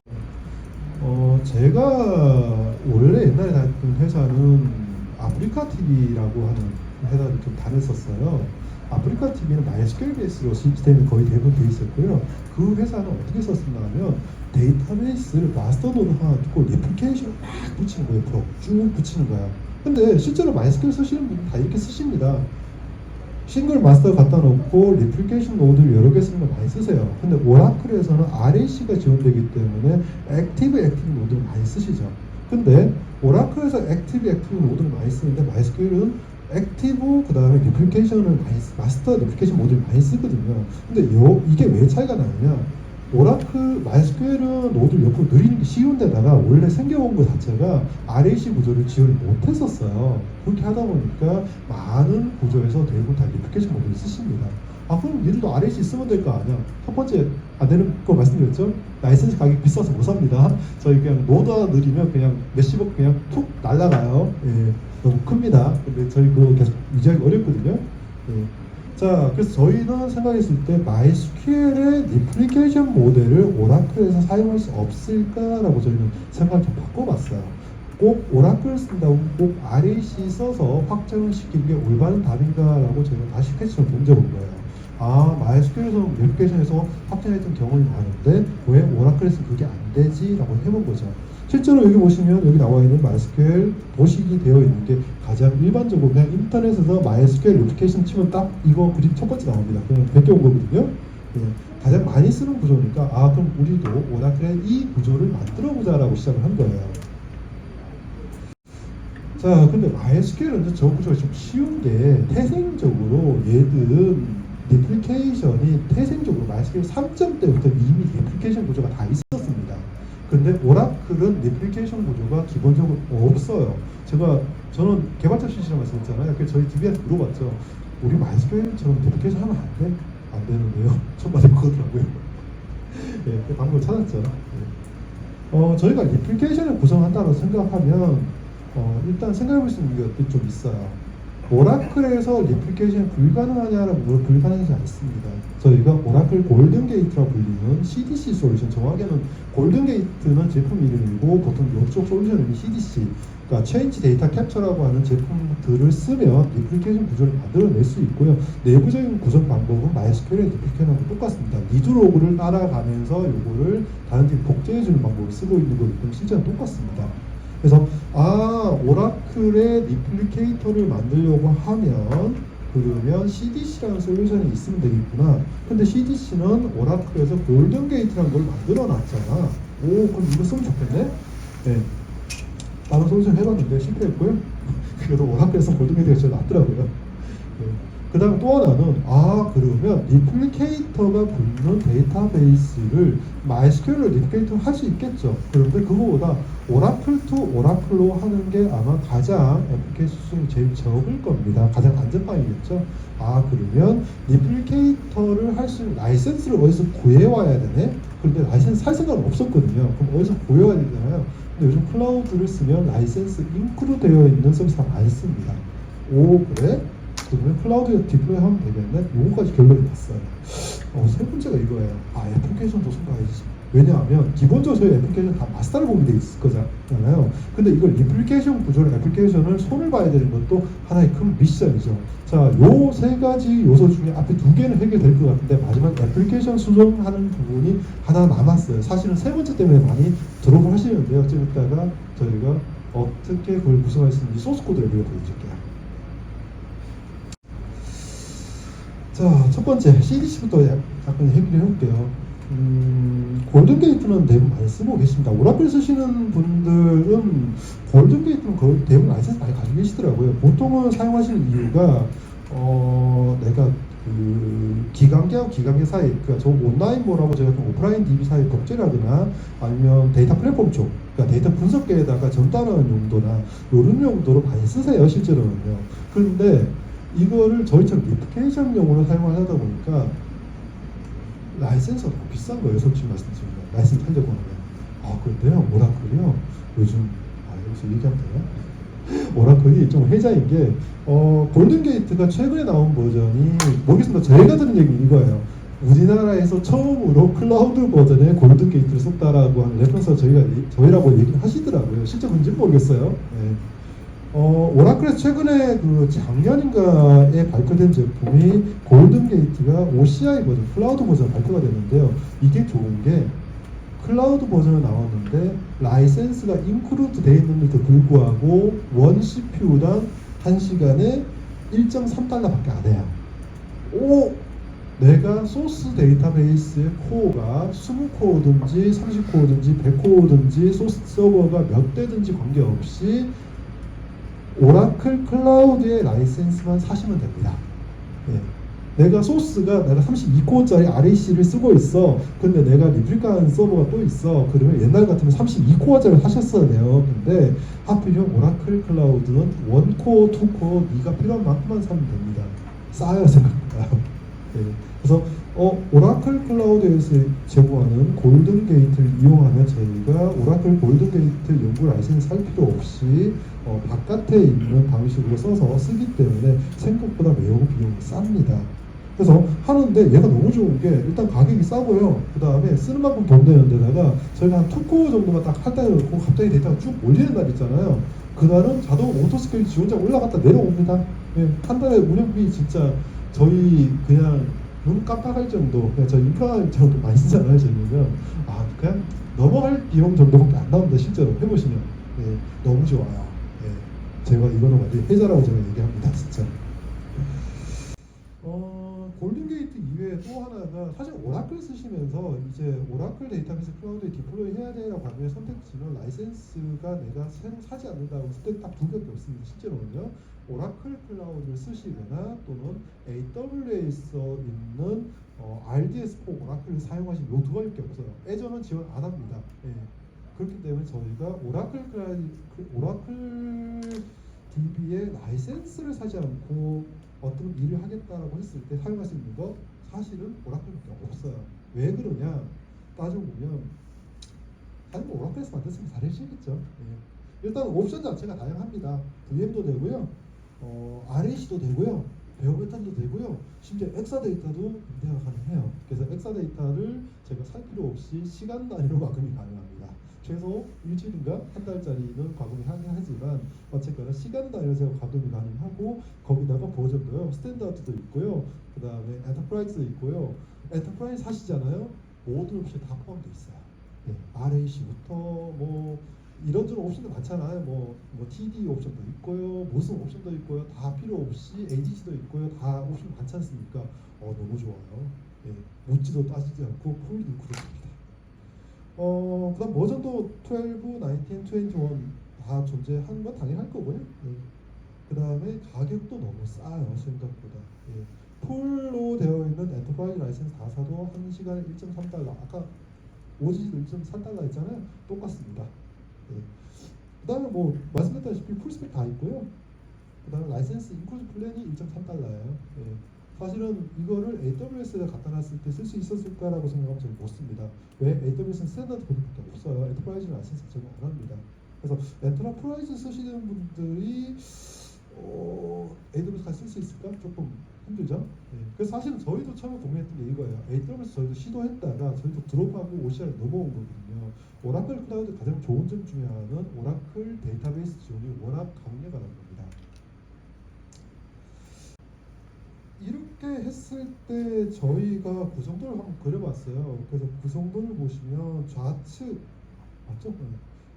제가 원래 옛날에 다녔던 회사는 아프리카 TV라고 하는 회사를 좀 다녔었어요. 아프리카 TV는 MySQL 베이스로 시스템이 거의 대부분 되어 있었고요. 그 회사는 어떻게 썼었냐면 데이터베이스를 마스터 노드 하나 두고 리플리케이션을 막 붙이는 거예요. 쭉 붙이는 거야. 근데 실제로 MySQL 쓰시는 분들 다 이렇게 쓰십니다. 싱글 마스터 갖다 놓고 리플리케이션 노드를 여러 개 쓰는 거 많이 쓰세요. 근데 오라클에서는 RAC가 지원되기 때문에 액티브 노드를 많이 쓰시죠. 근데 오라클에서 액티브 노드를 많이 쓰는데 MySQL은 액티브 그 다음에 리플리케이션을 많이 마스터 리플리케이션 모듈을 많이 쓰거든요. 근데 이게 왜 차이가 나느냐? 오라클 MySQL은 노드를 옆으로 늘리는 게 쉬운데다가 원래 생겨온 것 자체가 RAC 구조를 지원을 못했었어요. 그렇게 하다 보니까 많은 구조에서 대부분 다 리플리케이션 모듈을 쓰십니다. 그럼 얘들도 RAC 쓰면 될 거 아니야? 첫 번째 안 되는 거 말씀드렸죠? 라이센스 가격이 비싸서 못 삽니다. 저희 그냥 노드 하나 늘리면 그냥 몇십억 그냥 툭 날라가요. 너무 큽니다. 근데 저희 그거 계속 유지하기 어렵거든요. 자, 그래서 저희는 생각했을 때 MySQL의 리플리케이션 모델을 오라클에서 사용할 수 없을까라고 저희는 생각을 좀 바꿔봤어요. 꼭 오라클 쓴다고 꼭 RAC 써서 확정을 시키는 게 올바른 답인가라고 저희가 다시 퀘스천을 던져본 거예요. MySQL에서 리플리케이션에서 확정했던 경험이 많은데 왜 오라클에서 그게 안 되지? 라고 해본 거죠. 실제로 여기 보시면 여기 나와 있는 MySQL 도식이 되어 있는 게 가장 일반적으로 그냥 인터넷에서 MySQL 리플리케이션 치면 딱 이거 그림 첫 번째 나옵니다. 그냥 베껴온 거거든요. 가장 많이 쓰는 구조니까 그럼 우리도 오라클의 이 구조를 만들어 보자라고 시작을 한 거예요. 자, 근데 MySQL은 저 구조가 좀 쉬운 게 태생적으로 얘들은 리플리케이션이 태생적으로 MySQL 3.때부터 이미 리플리케이션 구조가 다 있었습니다. 근데 오라클은 리플리케이션 구조가 기본적으로 없어요. 저는 개발자 출신이라고 말씀했잖아요. 그래서 저희 DB한테 물어봤죠. 우리 MySQL처럼 리플리케이션 하면 안 돼? 안 되는데요. 정말 그거더라고요. 방법을 찾았죠. 저희가 리플리케이션을 구성한다고 생각하면 일단 생각해 볼 수 있는 것들이 좀 있어요. 오라클에서 리플리케이션이 불가능하냐라고 물어 불가능하지 않습니다. 저희가 오라클 골든 게이트라고 불리는 CDC 솔루션, 정확하게는 골든 게이트는 제품 이름이고 보통 이쪽 솔루션 이름이 CDC, 그러니까 체인지 데이터 캡처라고 하는 제품들을 쓰면 리플리케이션 구조를 만들어낼 수 있고요. 내부적인 구성 방법은 MySQL의 리플리케이션하고 똑같습니다. 리드로그를 따라가면서 요거를 다른 팀 복제해주는 방법을 쓰고 있는 거기 때문에 실제는 똑같습니다. 그래서 오라클의 리플리케이터를 만들려고 하면 그러면 CDC라는 솔루션이 있으면 되겠구나. 근데 CDC는 오라클에서 골든 게이트라는 걸 만들어 놨잖아. 오, 그럼 이거 쓰면 좋겠네? 네. 다른 솔루션 해봤는데 실패했고요. 그래도 오라클에서 골든 게이트가 제일 낫더라고요. 네. 그 다음에 또 하나는 그러면 리플리케이터가 붙는 데이터베이스를 MySQL로 리플리케이터 할 수 있겠죠. 그런데 그거보다 오라클 투 오라클로 하는 게 아마 가장 애플리케이션 수준이 제일 적을 겁니다. 가장 안전방이겠죠. 그러면 리플리케이터를 할 수 있는 라이센스를 어디서 구해와야 되네? 그런데 라이센스 살 생각은 없었거든요. 그럼 어디서 구해와야 되잖아요. 근데 요즘 클라우드를 쓰면 라이센스 인크루 되어 있는 서비스가 많습니다. 오, 그래? 그러면 클라우드에 디플로이 하면 되겠네? 요거까지 결론이 났어요. 세 번째가 이거예요. 애플리케이션도 손봐야지. 왜냐하면 기본적으로 저희 애플리케이션 다 마스터를 보면 돼 있을 거잖아요. 근데 이걸 리플리케이션 구조를 애플리케이션을 손을 봐야 되는 것도 하나의 큰 미션이죠. 자, 요 세 가지 요소 중에 앞에 두 개는 해결될 것 같은데 마지막 애플리케이션 수정하는 부분이 하나 남았어요. 사실은 세 번째 때문에 많이 드롭을 하시는데요. 좀 이따가 저희가 어떻게 그걸 구성할 수 있는지 소스 코드를 보여드릴게요. 자, 첫 번째 CDC부터 약간 얘기를 해볼게요. 골든 게이트는 대부분 많이 쓰고 계십니다. 오라클 쓰시는 분들은 골든 게이트는 거의 대부분 라이센스 많이 가지고 계시더라고요. 보통은 사용하시는 이유가 내가 그 기관계하고 기관계 사이, 그러니까 저 온라인 몰하고 제가 오프라인 DB 사이 복제를 하거나 아니면 데이터 플랫폼 쪽, 그러니까 데이터 분석계에다가 전달하는 용도나 이런 용도로 많이 쓰세요, 실제로는요. 그런데 이거를 저희처럼 리플리케이션용으로 사용을 하다 보니까 라이센스가 너무 비싼 거예요, 솔직히 말씀드리면. 라이센스 하려고 하면. 그런데요, 오라클이요. 요즘, 여기서 얘기하면 되나? 오라클이 좀 혜자인 게, 골든 게이트가 최근에 나온 버전이, 모르겠습니다. 저희가 들은 얘기는 이거예요. 우리나라에서 처음으로 클라우드 버전의 골든 게이트를 썼다라고 하는 레퍼런스가 저희라고 얘기를 하시더라고요. 실제 그런지는 모르겠어요. 네. 오라클에서 최근에 그 작년인가에 발표된 제품이 골든 게이트가 OCI 버전, 클라우드 버전 발표가 됐는데요. 이게 좋은 게 클라우드 버전이 나왔는데 라이센스가 인크루드 되어 있는데도 불구하고 원 CPU당 1시간에 1.3달러밖에 안 해요. 내가 소스 데이터베이스의 코어가 20코어든지 30코어든지 100코어든지 소스 서버가 몇 대든지 관계없이 오라클 클라우드의 라이센스만 사시면 됩니다. 내가 소스가 내가 32코어짜리 RAC를 쓰고 있어. 근데 내가 리플리카한 서버가 또 있어. 그러면 옛날 같으면 32코어짜리 사셨어야 돼요. 근데 하필이면 오라클 클라우드는 1코어, 2코어 네가 필요한 만큼만 사면 됩니다. 싸요, 생각보다. 그래서 오라클 클라우드에서 제공하는 골든 게이트를 이용하면 저희가 오라클 골든 게이트 연구 라이센스 살 필요 없이 바깥에 있는 방식으로 써서 쓰기 때문에 생각보다 매우 비용이 쌉니다. 그래서 하는데 얘가 너무 좋은 게 일단 가격이 싸고요. 그 다음에 쓰는 만큼 돈 되는 데다가 저희가 한 2코어 정도만 딱 할 때 놓고 갑자기 데이터가 쭉 몰리는 날 있잖아요. 그날은 자동 오토스케일 지원자 올라갔다 내려옵니다. 한 달에 운영비 진짜 저희 그냥 눈 깜빡할 정도, 그냥 저 인프라 정도 많이 쓰잖아요, 저희는. 그냥 넘어갈 비용 정도밖에 안 나옵니다, 실제로 해보시면. 너무 좋아요. 제가 이거는 완전 혜자라고 제가 얘기합니다, 진짜. 골든 게이트 이외에 또 하나가 사실 오라클 쓰시면서 이제 오라클 데이터베이스 클라우드에 디플로이 해야 되라고 하면 선택지는 라이센스가 내가 사지 않는다고 선택 딱 두 개밖에 없습니다. 실제로는요. 오라클 클라우드를 쓰시거나 또는 AWS에 있는 RDS4 오라클을 사용하시는 이 두 가지밖에 없어요. 애저는 지원 안 합니다. 그렇기 때문에 저희가 오라클 DB의 라이센스를 사지 않고 어떤 일을 하겠다라고 했을 때 사용할 수 있는 거 사실은 오라클밖에 없어요. 왜 그러냐 따져보면 사실 오라클에서 만들었으면 잘해주시겠죠. 일단 옵션 자체가 다양합니다. VM도 되고요, RAC도 되고요, 베어메탈도 되고요, 심지어 엑사데이터도 임대가 가능해요. 그래서 엑사데이터를 제가 살 필요 없이 시간 단위로 과금이 가능합니다. 최소 일주일인가 한 달짜리는 과금이 하지만 어쨌거나 시간 단위로 제가 과금이 가능하고, 거기다가 버전도요, 스탠다드도 있고요, 그 다음에 엔터프라이즈도 있고요. 엔터프라이즈 하시잖아요, 모든 옵션이 다 포함되어 있어요. 네, RAC부터 뭐 이런저런 옵션도 많잖아요. 뭐 TD 옵션도 있고요, 무슨 옵션도 있고요, 다 필요 없이 AGC도 있고요, 다 옵션 많지 않습니까? 너무 좋아요. 예, 묻지도 따지지 않고 풀 인크루드입니다. 그다음 버전도 12, 19, 21 다 존재하는 건 당연히 할 거고요. 예. 그 다음에 가격도 너무 싸요, 생각보다. 예. 풀로 되어 있는 엔터프라이즈 라이센스 다 사도 1시간에 1.3달러. 아까 오지도 1.3달러 했잖아요. 똑같습니다. 예. 그 다음에 뭐 말씀드렸다시피 풀스펙 다 있고요. 그 다음에 라이센스 인클루즈 플랜이 1.3달러예요. 예. 사실은 이거를 AWS에 갖다 놨을 때 쓸 수 있었을까라고 생각하면 저는 못 씁니다. 왜? AWS는 스탠다드 버전밖에 없어요. 엔터프라이즈 라이센스 적용 안 합니다. 그래서 엔터프라이즈 쓰시는 분들이 AWS 같이 쓸 수 있을까? 조금 힘들죠. 예. 그래서 사실은 저희도 처음에 고민했던 게 이거예요. AWS 저희도 시도했다가 저희도 드롭하고 OCR에 넘어온 거거든요. 오라클 클라우드 가장 좋은 점 중에 하나는 오라클 데이터베이스 지원이 워낙 강력하다는 겁니다. 이렇게 했을 때 저희가 구성도를 한번 그려봤어요. 그래서 구성도를 보시면 좌측 맞죠? 네.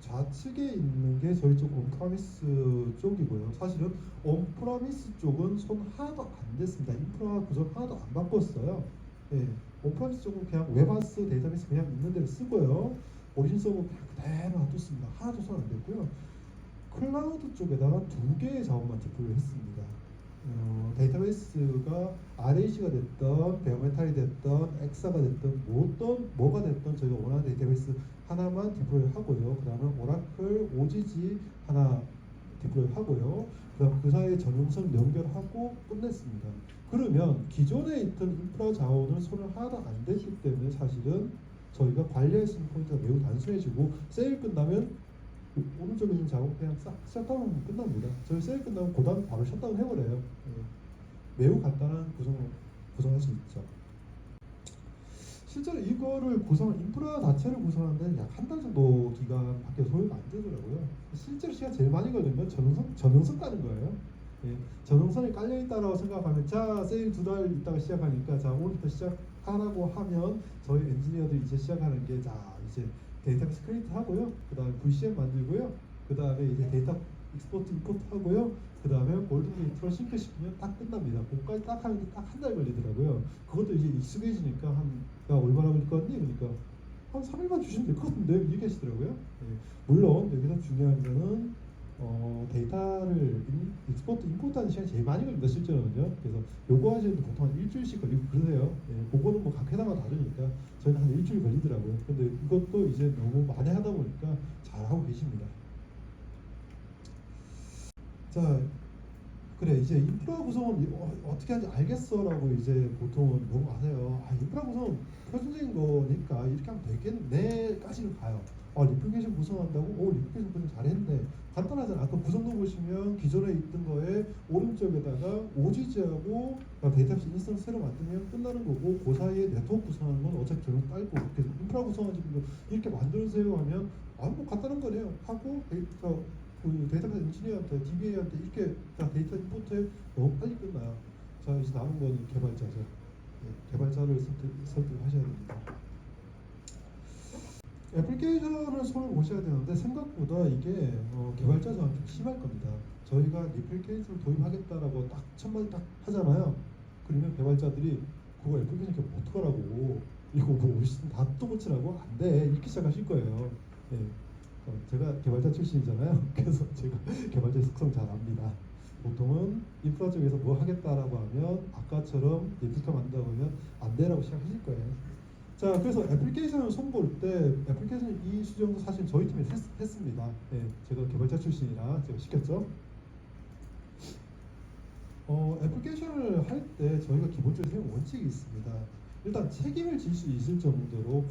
좌측에 있는 게 저희 쪽 온프라미스 쪽이고요. 사실은 온프라미스 쪽은 손 하나도 안 댔습니다. 인프라 구성 하나도 안 바꿨어요. 예, 온프라미스 쪽은 그냥 웹하스 데이터베이스 그냥 있는 대로 쓰고요. 오리진 서버 그냥 그대로 놔뒀습니다. 하나도 손 안 댔고요. 클라우드 쪽에다가 2개의 자원만 디플로이 했습니다. 데이터베이스가 RAC가 됐던, 베어메탈이 됐던, 엑사가 됐던, 뭐가 됐던 저희가 원하는 데이터베이스 하나만 디플로이 하고요. 그 다음에 오라클 OGG 하나 디플로이 하고요. 그 다음 그 사이에 전용선 연결하고 끝냈습니다. 그러면 기존에 있던 인프라 자원을 손을 하나도 안 댔기 때문에 사실은 저희가 관리할 수 있는 포인트가 매우 단순해지고, 세일 끝나면 오른쪽에 있는 작업 그냥 싹 셧다운하면 끝납니다. 저희 세일 끝나면 그 다음 바로 셧다운 해버려요. 예. 매우 간단한 구성할 수 있죠. 실제로 이거를 인프라 자체를 구성하는데 약 한 달 정도 기간밖에 소요가 안 되더라고요. 실제로 시간 제일 많이 걸리는 건 전용선 까는 거예요. 예. 전용선이 깔려 있다라고 생각하면, 자 세일 2달 있다가 시작하니까 자 오늘부터 시작하라고 하면 저희 엔지니어들이 이제 시작하는 게, 자 이제 데이터베이스 크리에이트 하고요. 그 다음에 VCM 만들고요. 그 다음에 이제 데이터 익스포트 임포트 하고요. 그 다음에 골든 게이트로 싱크 시키면 딱 끝납니다. 그거까지 딱 하는데 딱 한 달 걸리더라고요. 그것도 이제 익숙해지니까 야 얼마나 걸릴 것 같니? 그러니까 한 3일만 주시면 될 것 같은데 얘기하시더라고요. 예. 물론 여기서 중요한 거는 데이터를 익스포트 임포트하는 시간이 제일 많이 걸립니다, 실제로는요. 그래서 요거 하시는데 보통 한 일주일씩 걸리고 그러세요. 예, 그거는 뭐 각 회사마다 다르니까 저희는 한 일주일 걸리더라고요. 근데 이것도 이제 너무 많이 하다 보니까 잘하고 계십니다. 자, 그래 이제 인프라 구성은 어떻게 하는지 알겠어라고 이제 보통은 넘어가세요. 인프라 구성은 표준적인 거니까 이렇게 하면 되겠네까지는 가요. 리플리케이션 구성한다고? 리플리케이션 구성 잘했네. 간단하잖아. 아까 구성도 보시면 기존에 있던 거에 오른쪽에다가 OGG하고 데이터베이스 인스턴스 새로 만들면 끝나는 거고, 그 사이에 네트워크 구성하는 건 어차피 저는 딸고, 그래서 인프라 구성하는 거 이렇게 만들어주세요 하면 뭐 간단한 거네요 하고, 그 데이터베이스 엔지니어한테, DBA한테 이렇게 다 데이터 임포트에 너무 빨리 끝나요. 자, 이제 남은 건 개발자죠. 네, 개발자를 설득하셔야 됩니다. 애플리케이션을 손을 보셔야 되는데 생각보다 이게 개발자 저항이 좀 심할 겁니다. 저희가 애플리케이션을 도입하겠다라고 딱 첫마디 딱 하잖아요. 그러면 개발자들이 그거 애플리케이션 뭐 어떡하라고, 이거 뭐 우리 시스템 다 또 고치라고? 안 돼, 이렇게 시작하실 거예요. 네. 제가 개발자 출신이잖아요. 그래서 제가 개발자 속성 잘 압니다. 보통은 인프라 쪽에서 뭐 하겠다라고 하면 아까처럼 리플리카 만든다고 하면 안 돼라고 시작하실 거예요. 자, 그래서 애플리케이션을 손볼 때 애플리케이션 이 수정도 사실 저희 팀에 했습니다. 네, 제가 개발자 출신이라 제가 시켰죠. 애플리케이션을 할 때 저희가 기본적으로 세운 원칙이 있습니다. 일단 책임을 질 수 있을 정도로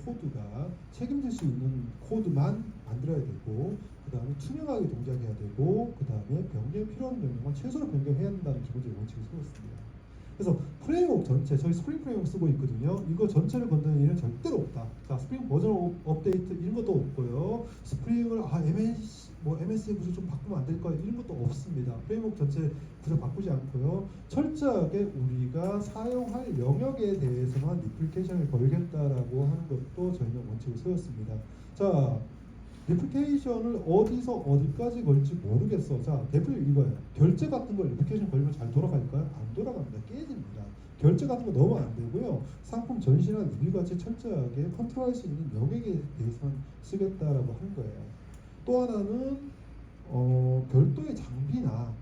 책임질 수 있는 코드만 만들어야 되고, 그 다음에 투명하게 동작해야 되고, 그 다음에 변경 필요한 명령만 최소로 변경해야 한다는 기본적인 원칙을 세웠습니다. 그래서 프레임워크 전체, 저희 스프링 프레임워크 쓰고 있거든요. 이거 전체를 건드는 일은 절대로 없다. 자, 스프링 버전 업데이트 이런 것도 없고요. 스프링을 MS의 구조 좀 바꾸면 안 될까요? 이런 것도 없습니다. 프레임워크 전체 구조 바꾸지 않고요. 철저하게 우리가 사용할 영역에 대해서만 리플리케이션을 걸겠다라고 하는 것도 저희는 원칙을 세웠습니다. 자, 리플리케이션을 어디서 어디까지 걸지 모르겠어. 자, 대표님 이거예요. 결제 같은 걸 리플리케이션 걸면 잘 돌아갈까요? 안 돌아갑니다. 깨집니다. 결제 같은 거 너무 안 되고요. 상품 전시나 리뷰 같이 철저하게 컨트롤할 수 있는 영역에 대해서만 쓰겠다라고 하는 거예요. 또 하나는 별도의 장비나,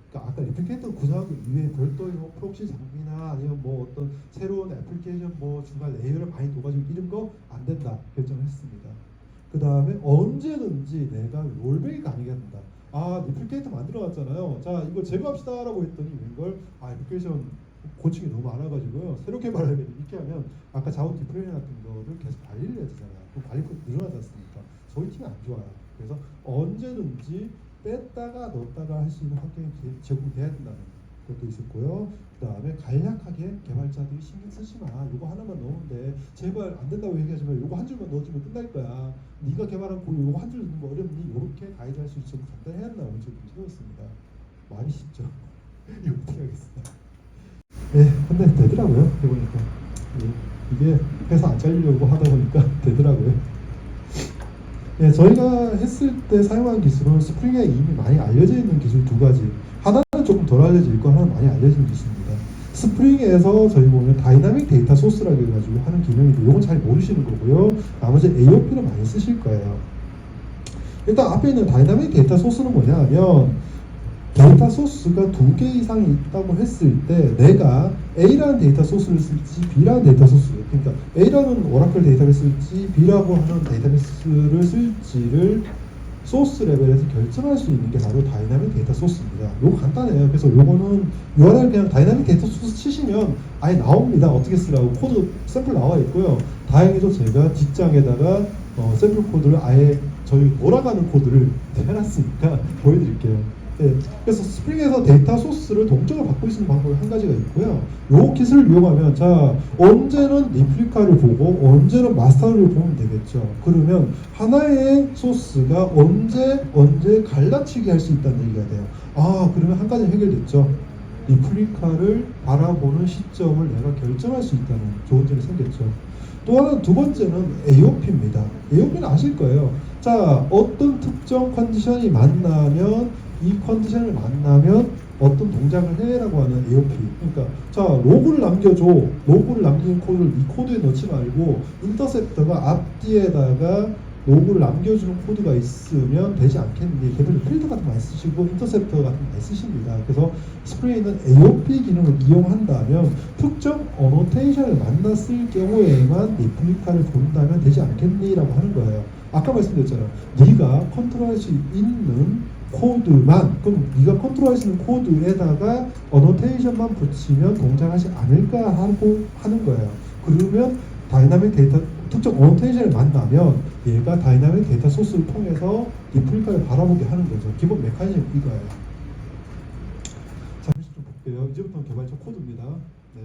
그러니까 아까 리플리케이터 구성하기 이외에 별도의 뭐 프록시 장비나 아니면 뭐 어떤 새로운 애플리케이션 뭐 중간 레이어를 많이 둬가지고 이런 거 안 된다 결정을 했습니다. 그 다음에 언제든지 내가 롤백이 가능해야 된다. 아, 리플리케이터 만들어놨잖아요. 자, 이거 제거합시다라고 했더니 웬걸 애플리케이션 고충이 너무 많아가지고요. 새로 개발하겠다 이렇게 하면 아까 자원 디플레이션 같은 거를 계속 관리를 해야 되잖아요. 그럼 관리 코드 늘어나지 않습니까? 저희 팀이 안 좋아요. 그래서 언제든지 뺐다가 넣었다가 할 수 있는 환경이 제공돼야 된다는 것도 있었고요. 그 다음에 간략하게 개발자들이 신경 쓰지 마. 이거 하나만 넣으면 돼. 제발 안 된다고 얘기하지만 이거 한 줄만 넣어주면 끝날 거야. 네가 개발한 거 이거 한 줄 넣는 거 어렵니? 이렇게 가이드 할 수 있도록 간단해야 한다는 원칙을 세웠습니다. 많이 쉽죠? 이거 어떻게 하겠습니다. 네, 근데 되더라고요. 해보니까. 이게 회사 안 잘리려고 하다 보니까 되더라고요. 네, 저희가 했을 때 사용한 기술은 스프링에 이미 많이 알려져 있는 기술 두 가지. 하나는 조금 덜 알려져 있고 하나는 많이 알려진 기술입니다. 스프링에서 저희 보면 다이나믹 데이터 소스라고 해가지고 하는 기능인데 이건 잘 모르시는 거고요. 나머지 AOP를 많이 쓰실 거예요. 일단 앞에 있는 다이나믹 데이터 소스는 뭐냐 하면 데이터 소스가 두 개 이상이 있다고 했을 때 내가 A라는 데이터 소스를 쓸지 B라는 데이터 소스를, 그러니까 A라는 오라클 데이터를 쓸지 B라고 하는 데이터베이스를 쓸지를 소스 레벨에서 결정할 수 있는 게 바로 다이나믹 데이터 소스입니다. 요거 간단해요. 그래서 요거는 URL 그냥 다이나믹 데이터 소스 치시면 아예 나옵니다. 어떻게 쓰라고 코드 샘플 나와 있고요. 다행히도 제가 뒷장에다가 샘플 코드를 아예 저희 돌아가는 코드를 해놨으니까 보여드릴게요. 네, 그래서 스프링에서 데이터 소스를 동적으로 바꿀 수 있는 방법이 한 가지가 있고요. 이 기술을 이용하면 자, 언제는 리플리카를 보고 언제는 마스터를 보면 되겠죠. 그러면 하나의 소스가 언제 갈라치기 할 수 있다는 얘기가 돼요. 아, 그러면 한 가지 해결됐죠. 리플리카를 바라보는 시점을 내가 결정할 수 있다는 좋은 점이 생겼죠. 또 하나 두 번째는 AOP입니다. AOP는 아실 거예요. 자, 어떤 특정 컨디션이 만나면 이 컨디션을 만나면 어떤 동작을 해라고 하는 AOP. 그러니까 자, 로그를 남겨줘. 로그를 남기는 코드를 이 코드에 넣지 말고 인터셉터가 앞뒤에다가 로그를 남겨주는 코드가 있으면 되지 않겠니? 대부분 필터 같은 거 많이 쓰시고 인터셉터 같은 거 많이 쓰십니다. 그래서 스프링에 있는 AOP 기능을 이용한다면 특정 어노테이션을 만났을 경우에만 리플리카를 본다면 되지 않겠니? 라고 하는 거예요. 아까 말씀드렸잖아요. 네가 컨트롤할 수 있는 코드만, 그럼 네가 컨트롤할 수 있는 코드에다가 어노테이션만 붙이면 동작하지 않을까 하고 하는 거예요. 그러면 다이나믹 데이터 특정 어노테이션을 만나면 얘가 다이나믹 데이터 소스를 통해서 리플리카를 바라보게 하는 거죠. 기본 메커니즘 이거예요. 자, 좀 볼게요. 이제부터 개발자 코드입니다. 네,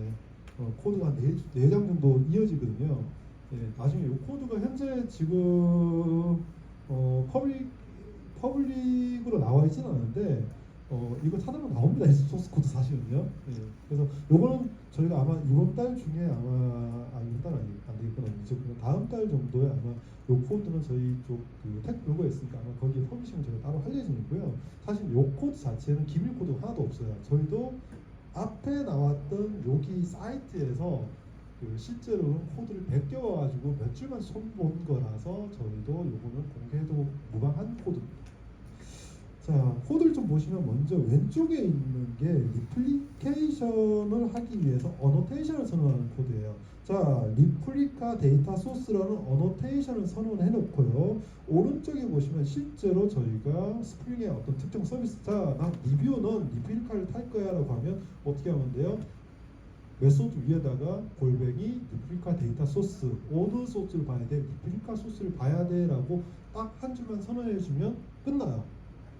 코드가 한 4장 정도 이어지거든요. 네, 나중에 이 코드가 현재 지금 퍼블릭으로 나와 있지는 않은데 이거 찾아보면 나옵니다. 소스 코드 사실은요. 네. 그래서 요거는 저희가 아마 이번 달 중에 이번 달 안 되겠구나. 이제 다음 달 정도에 아마 요 코드는 저희 쪽그 텍블로그에 있으니까 아마 거기에 퍼블리싱을 저희가 따로 할 예정이고요. 사실 요 코드 자체는 기밀 코드가 하나도 없어요. 저희도 앞에 나왔던 여기 사이트에서 실제로 코드를 베껴와가지고 몇 줄만 손본 거라서 저희도 요거는 공개해도 무방한 코드입니다. 자, 코드를 좀 보시면 먼저 왼쪽에 있는 게 리플리케이션을 하기 위해서 어노테이션을 선언하는 코드예요. 자, 리플리카 데이터 소스라는 어노테이션을 선언해 놓고요. 오른쪽에 보시면 실제로 저희가 스프링의 어떤 특정 서비스, 자, 나 리뷰는 리플리카를 탈 거야 라고 하면 어떻게 하면 돼요? 메소드 위에다가 골뱅이 리플리카 데이터 소스, 어느 소스를 봐야 돼? 리플리카 소스를 봐야 돼 라고 딱 한 줄만 선언해 주면 끝나요.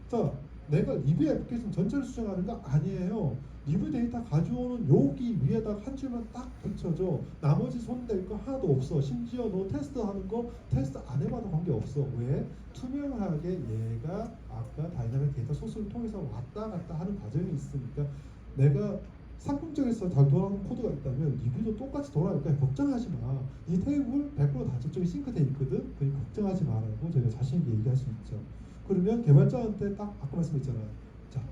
자, 내가 리뷰 애플리케이션 전체를 수정하는 거 아니에요. 리뷰 데이터 가져오는 여기 위에다 한 줄만 딱 붙여줘. 나머지 손댈 거 하나도 없어. 심지어 너 테스트하는 거 테스트 안 해봐도 관계없어. 왜? 투명하게 얘가 아까 다이나믹 데이터 소스를 통해서 왔다 갔다 하는 과정이 있으니까 내가 상품 쪽에서 잘 돌아가는 코드가 있다면 리뷰도 똑같이 돌아가니까 걱정하지 마. 이 테이블 100%다 저쪽에 싱크돼 있거든. 그러니까 걱정하지 말라고 저희가 자신 있게 얘기할 수 있죠. 그러면 개발자한테 딱 아까 말씀했잖아요. 자,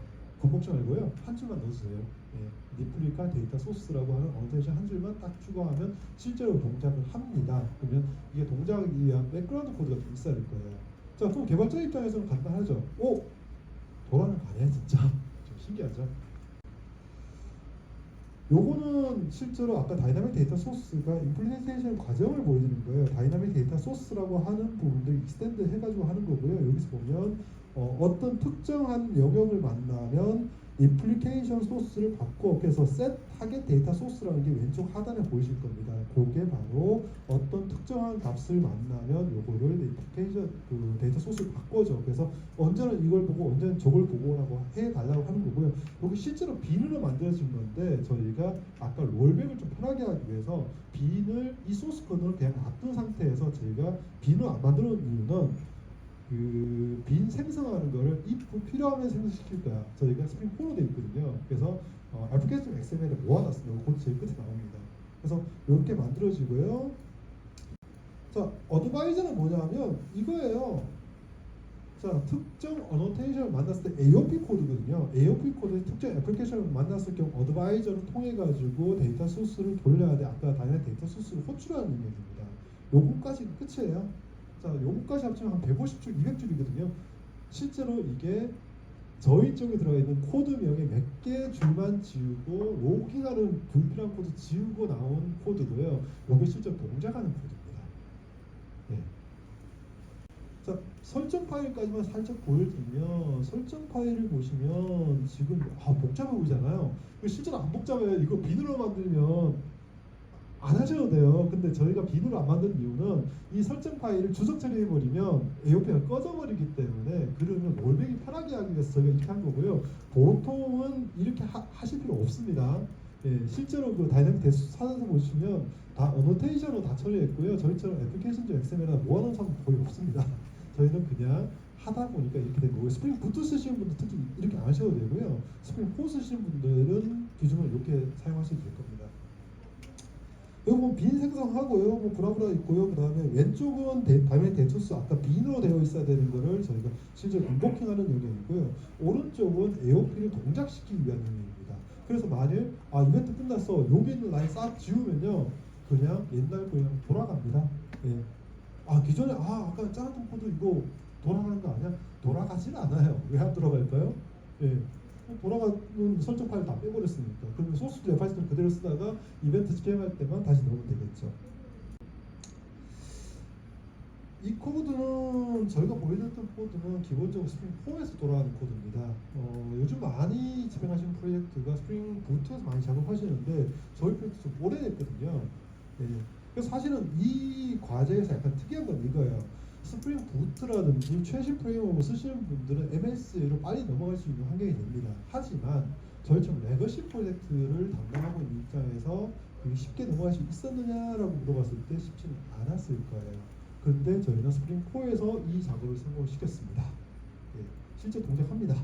겁먹지 말고요. 한 줄만 넣어주세요. 예, 리플리카 데이터 소스라고 하는 어텐션 한 줄만 딱 추가하면 실제로 동작을 합니다. 그러면 이게 동작하기 위한 백그라운드 코드가 좀 있어야 될 거예요. 자, 그럼 개발자 입장에서는 간단하죠. 오! 돌아가는 거 아니야 진짜? 좀 신기하죠? 요거는 실제로 아까 다이나믹 데이터 소스가 임플리멘테이션 과정을 보여주는 거예요. 다이나믹 데이터 소스라고 하는 부분들 익스텐드 해가지고 하는 거고요. 여기서 보면 어떤 특정한 영역을 만나면 임플리케이션 소스를 바꿔 그래서 set 타겟 데이터 소스라는 게 왼쪽 하단에 보이실 겁니다. 그게 바로 어떤 특정한 값을 만나면 요거를 임플리케이션 그 데이터 소스를 바꿔줘. 그래서 언제는 이걸 보고 언제는 저걸 보고라고 해달라고 하는 거고요. 여기 실제로 빈으로 만들어진 건데 저희가 아까 롤백을 좀 편하게 하기 위해서 빈을 이 소스 코드를 그냥 놔둔 상태에서 저희가 빈을 안 만들어 놓은 이유는 그 빈 생성하는 거를 if 필요하면 생성시킬 거야. 저희가 스프링 4로 되어 있거든요. 그래서 애플리케이션 XML에 모아놨어요. 곧 제일 끝에 나옵니다. 그래서 이렇게 만들어지고요. 자, 어드바이저는 뭐냐면 이거예요. 자, 특정 어노테이션을 만났을 때 AOP 코드거든요. AOP 코드의 특정 애플리케이션을 만났을 경우 어드바이저를 통해 가지고 데이터 소스를 돌려야 돼. 아까 다이나믹 데이터 소스를 호출하는 이미지입니다. 요거까지 끝이에요. 자, 요거까지 합치면 한 150줄, 200줄이거든요. 실제로 이게 저희 쪽에 들어가 있는 코드명의 몇 개 줄만 지우고 로깅하는 불필요한 코드 지우고 나온 코드고요. 요게 실제 동작하는 코드입니다. 네. 자, 설정 파일까지만 살짝 보여드리면 설정 파일을 보시면 지금 복잡해 보이잖아요. 실제로 안 복잡해요. 이거 비늘로 만들면 안 하셔도 돼요. 근데 저희가 비누를 안 만든 이유는 이 설정 파일을 주석 처리해버리면 AOP가 꺼져버리기 때문에 그러면 롤백이 편하게 하기 위해서 저희가 이렇게 한 거고요. 보통은 이렇게 하실 필요 없습니다. 예, 실제로 그 다이내믹 데스 사전서 보시면 다 어노테이션으로 다 처리했고요. 저희처럼 애플리케이션적 XML이나 모아놓은 사람 거의 없습니다. 저희는 그냥 하다 보니까 이렇게 된 거고요. 스프링 부트 쓰시는 분들 특히 이렇게 안 하셔도 되고요. 스프링 4 쓰시는 분들은 기준을 이렇게 사용하셔도 될 겁니다. 여기 보면 빈 생성하고요, 뭐 브라브라 있고요. 그 다음에 왼쪽은 다이내믹 데이터 소스 아까 빈으로 되어 있어야 되는 거를 저희가 실제 인버킹하는 영역이고요. 오른쪽은 AOP를 동작시키기 위한 영역입니다. 그래서 만일 이벤트 끝났어, 여기 있는 라인 싹 지우면요, 그냥 옛날 그냥 돌아갑니다. 예. 기존에 아까 짜놨던 코드 이거 돌아가는 거 아니야? 돌아가진 않아요. 왜 안 돌아갈까요? 예. 돌아가는 설정 파일 다 빼버렸으니까. 그러면 소스 레파이스를 그대로 쓰다가 이벤트 스캔할 때만 다시 넣으면 되겠죠. 이 코드는 저희가 보여드렸던 코드는 기본적으로 스프링 4에서 돌아가는 코드입니다. 요즘 많이 집행하시는 프로젝트가 스프링 부트에서 많이 작업하시는데 저희 프로젝트 좀 오래됐거든요. 네. 그래서 사실은 이 과제에서 약간 특이한 건 이거예요. 스프링 부트라든지 최신 프레임워크 쓰시는 분들은 MSA로 빨리 넘어갈 수 있는 환경이 됩니다. 하지만 저희처럼 레거시 프로젝트를 담당하고 있는 입장에서 그게 쉽게 넘어갈 수 있었느냐라고 물어봤을 때 쉽지는 않았을 거예요. 그런데 저희는 스프링 4에서 이 작업을 성공시켰습니다. 예, 실제 동작합니다.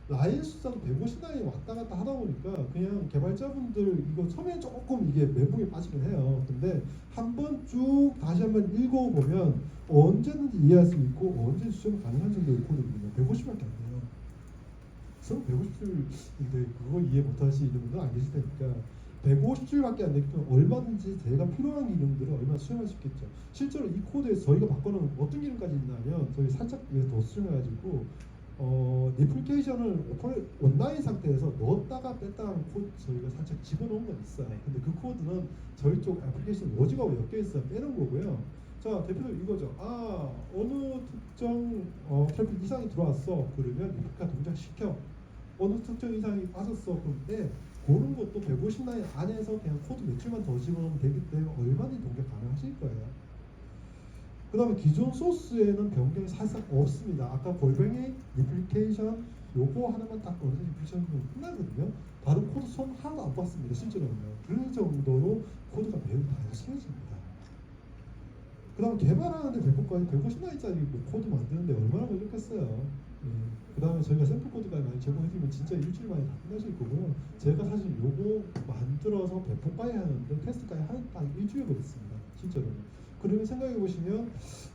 라인 숫자도 150라인 왔다 갔다 하다 보니까 그냥 개발자분들 이거 처음에 조금 이게 멘붕에 빠지긴 해요. 근데 한번 쭉 다시 한번 읽어보면 언제든지 이해할 수 있고 언제 수정 가능한 정도의 코드입니다. 150밖에 안 돼요. 그래서 150줄인데 그거 이해 못하시는 분들은 안 계실 테니까 150줄밖에 안 되기 때문에 얼마든지 제가 필요한 기능들을 얼마나 수정할 수 있겠죠. 실제로 이 코드에서 저희가 바꿔놓은 어떤 기능까지 있냐면 저희 살짝 더 수정해가지고 애플리케이션을 온라인 상태에서 넣었다가 뺐다가 하는 코드 저희가 살짝 집어넣은 건 있어요. 근데 그 코드는 저희 쪽 애플리케이션 로지가 엮여 있어서 빼는 거고요. 자, 대표적으로 이거죠. 어느 특정 트래픽 이상이 들어왔어. 그러면 리플리카 동작시켜. 어느 특정 이상이 빠졌어. 그럼 빼. 그런 것도 150라인 안에서 그냥 코드 몇 줄만 더 집어넣으면 되기 때문에 얼마든지 동작 가능하실 거예요. 그 다음에 기존 소스에는 변경이 사실상 없습니다. 아까 골뱅이 리플리케이션 요거 하나만 딱 어느 정도 비춰주면 끝나거든요. 다른 코드 손 하나도 안 봤습니다. 실제로는 그 정도로 코드가 매우 단순해집니다. 그 다음에 개발하는데 배포까지 150마리짜리 뭐 코드 만드는데 얼마나 걸렸겠어요. 그 다음에 저희가 샘플 코드가 많이 제공해주면 진짜 일주일 만에 다 끝나실 거고요. 제가 사실 요거 만들어서 배포까지 하는데 테스트까지 하는 딱 일주일 걸렸습니다. 실제로는. 그러면 생각해 보시면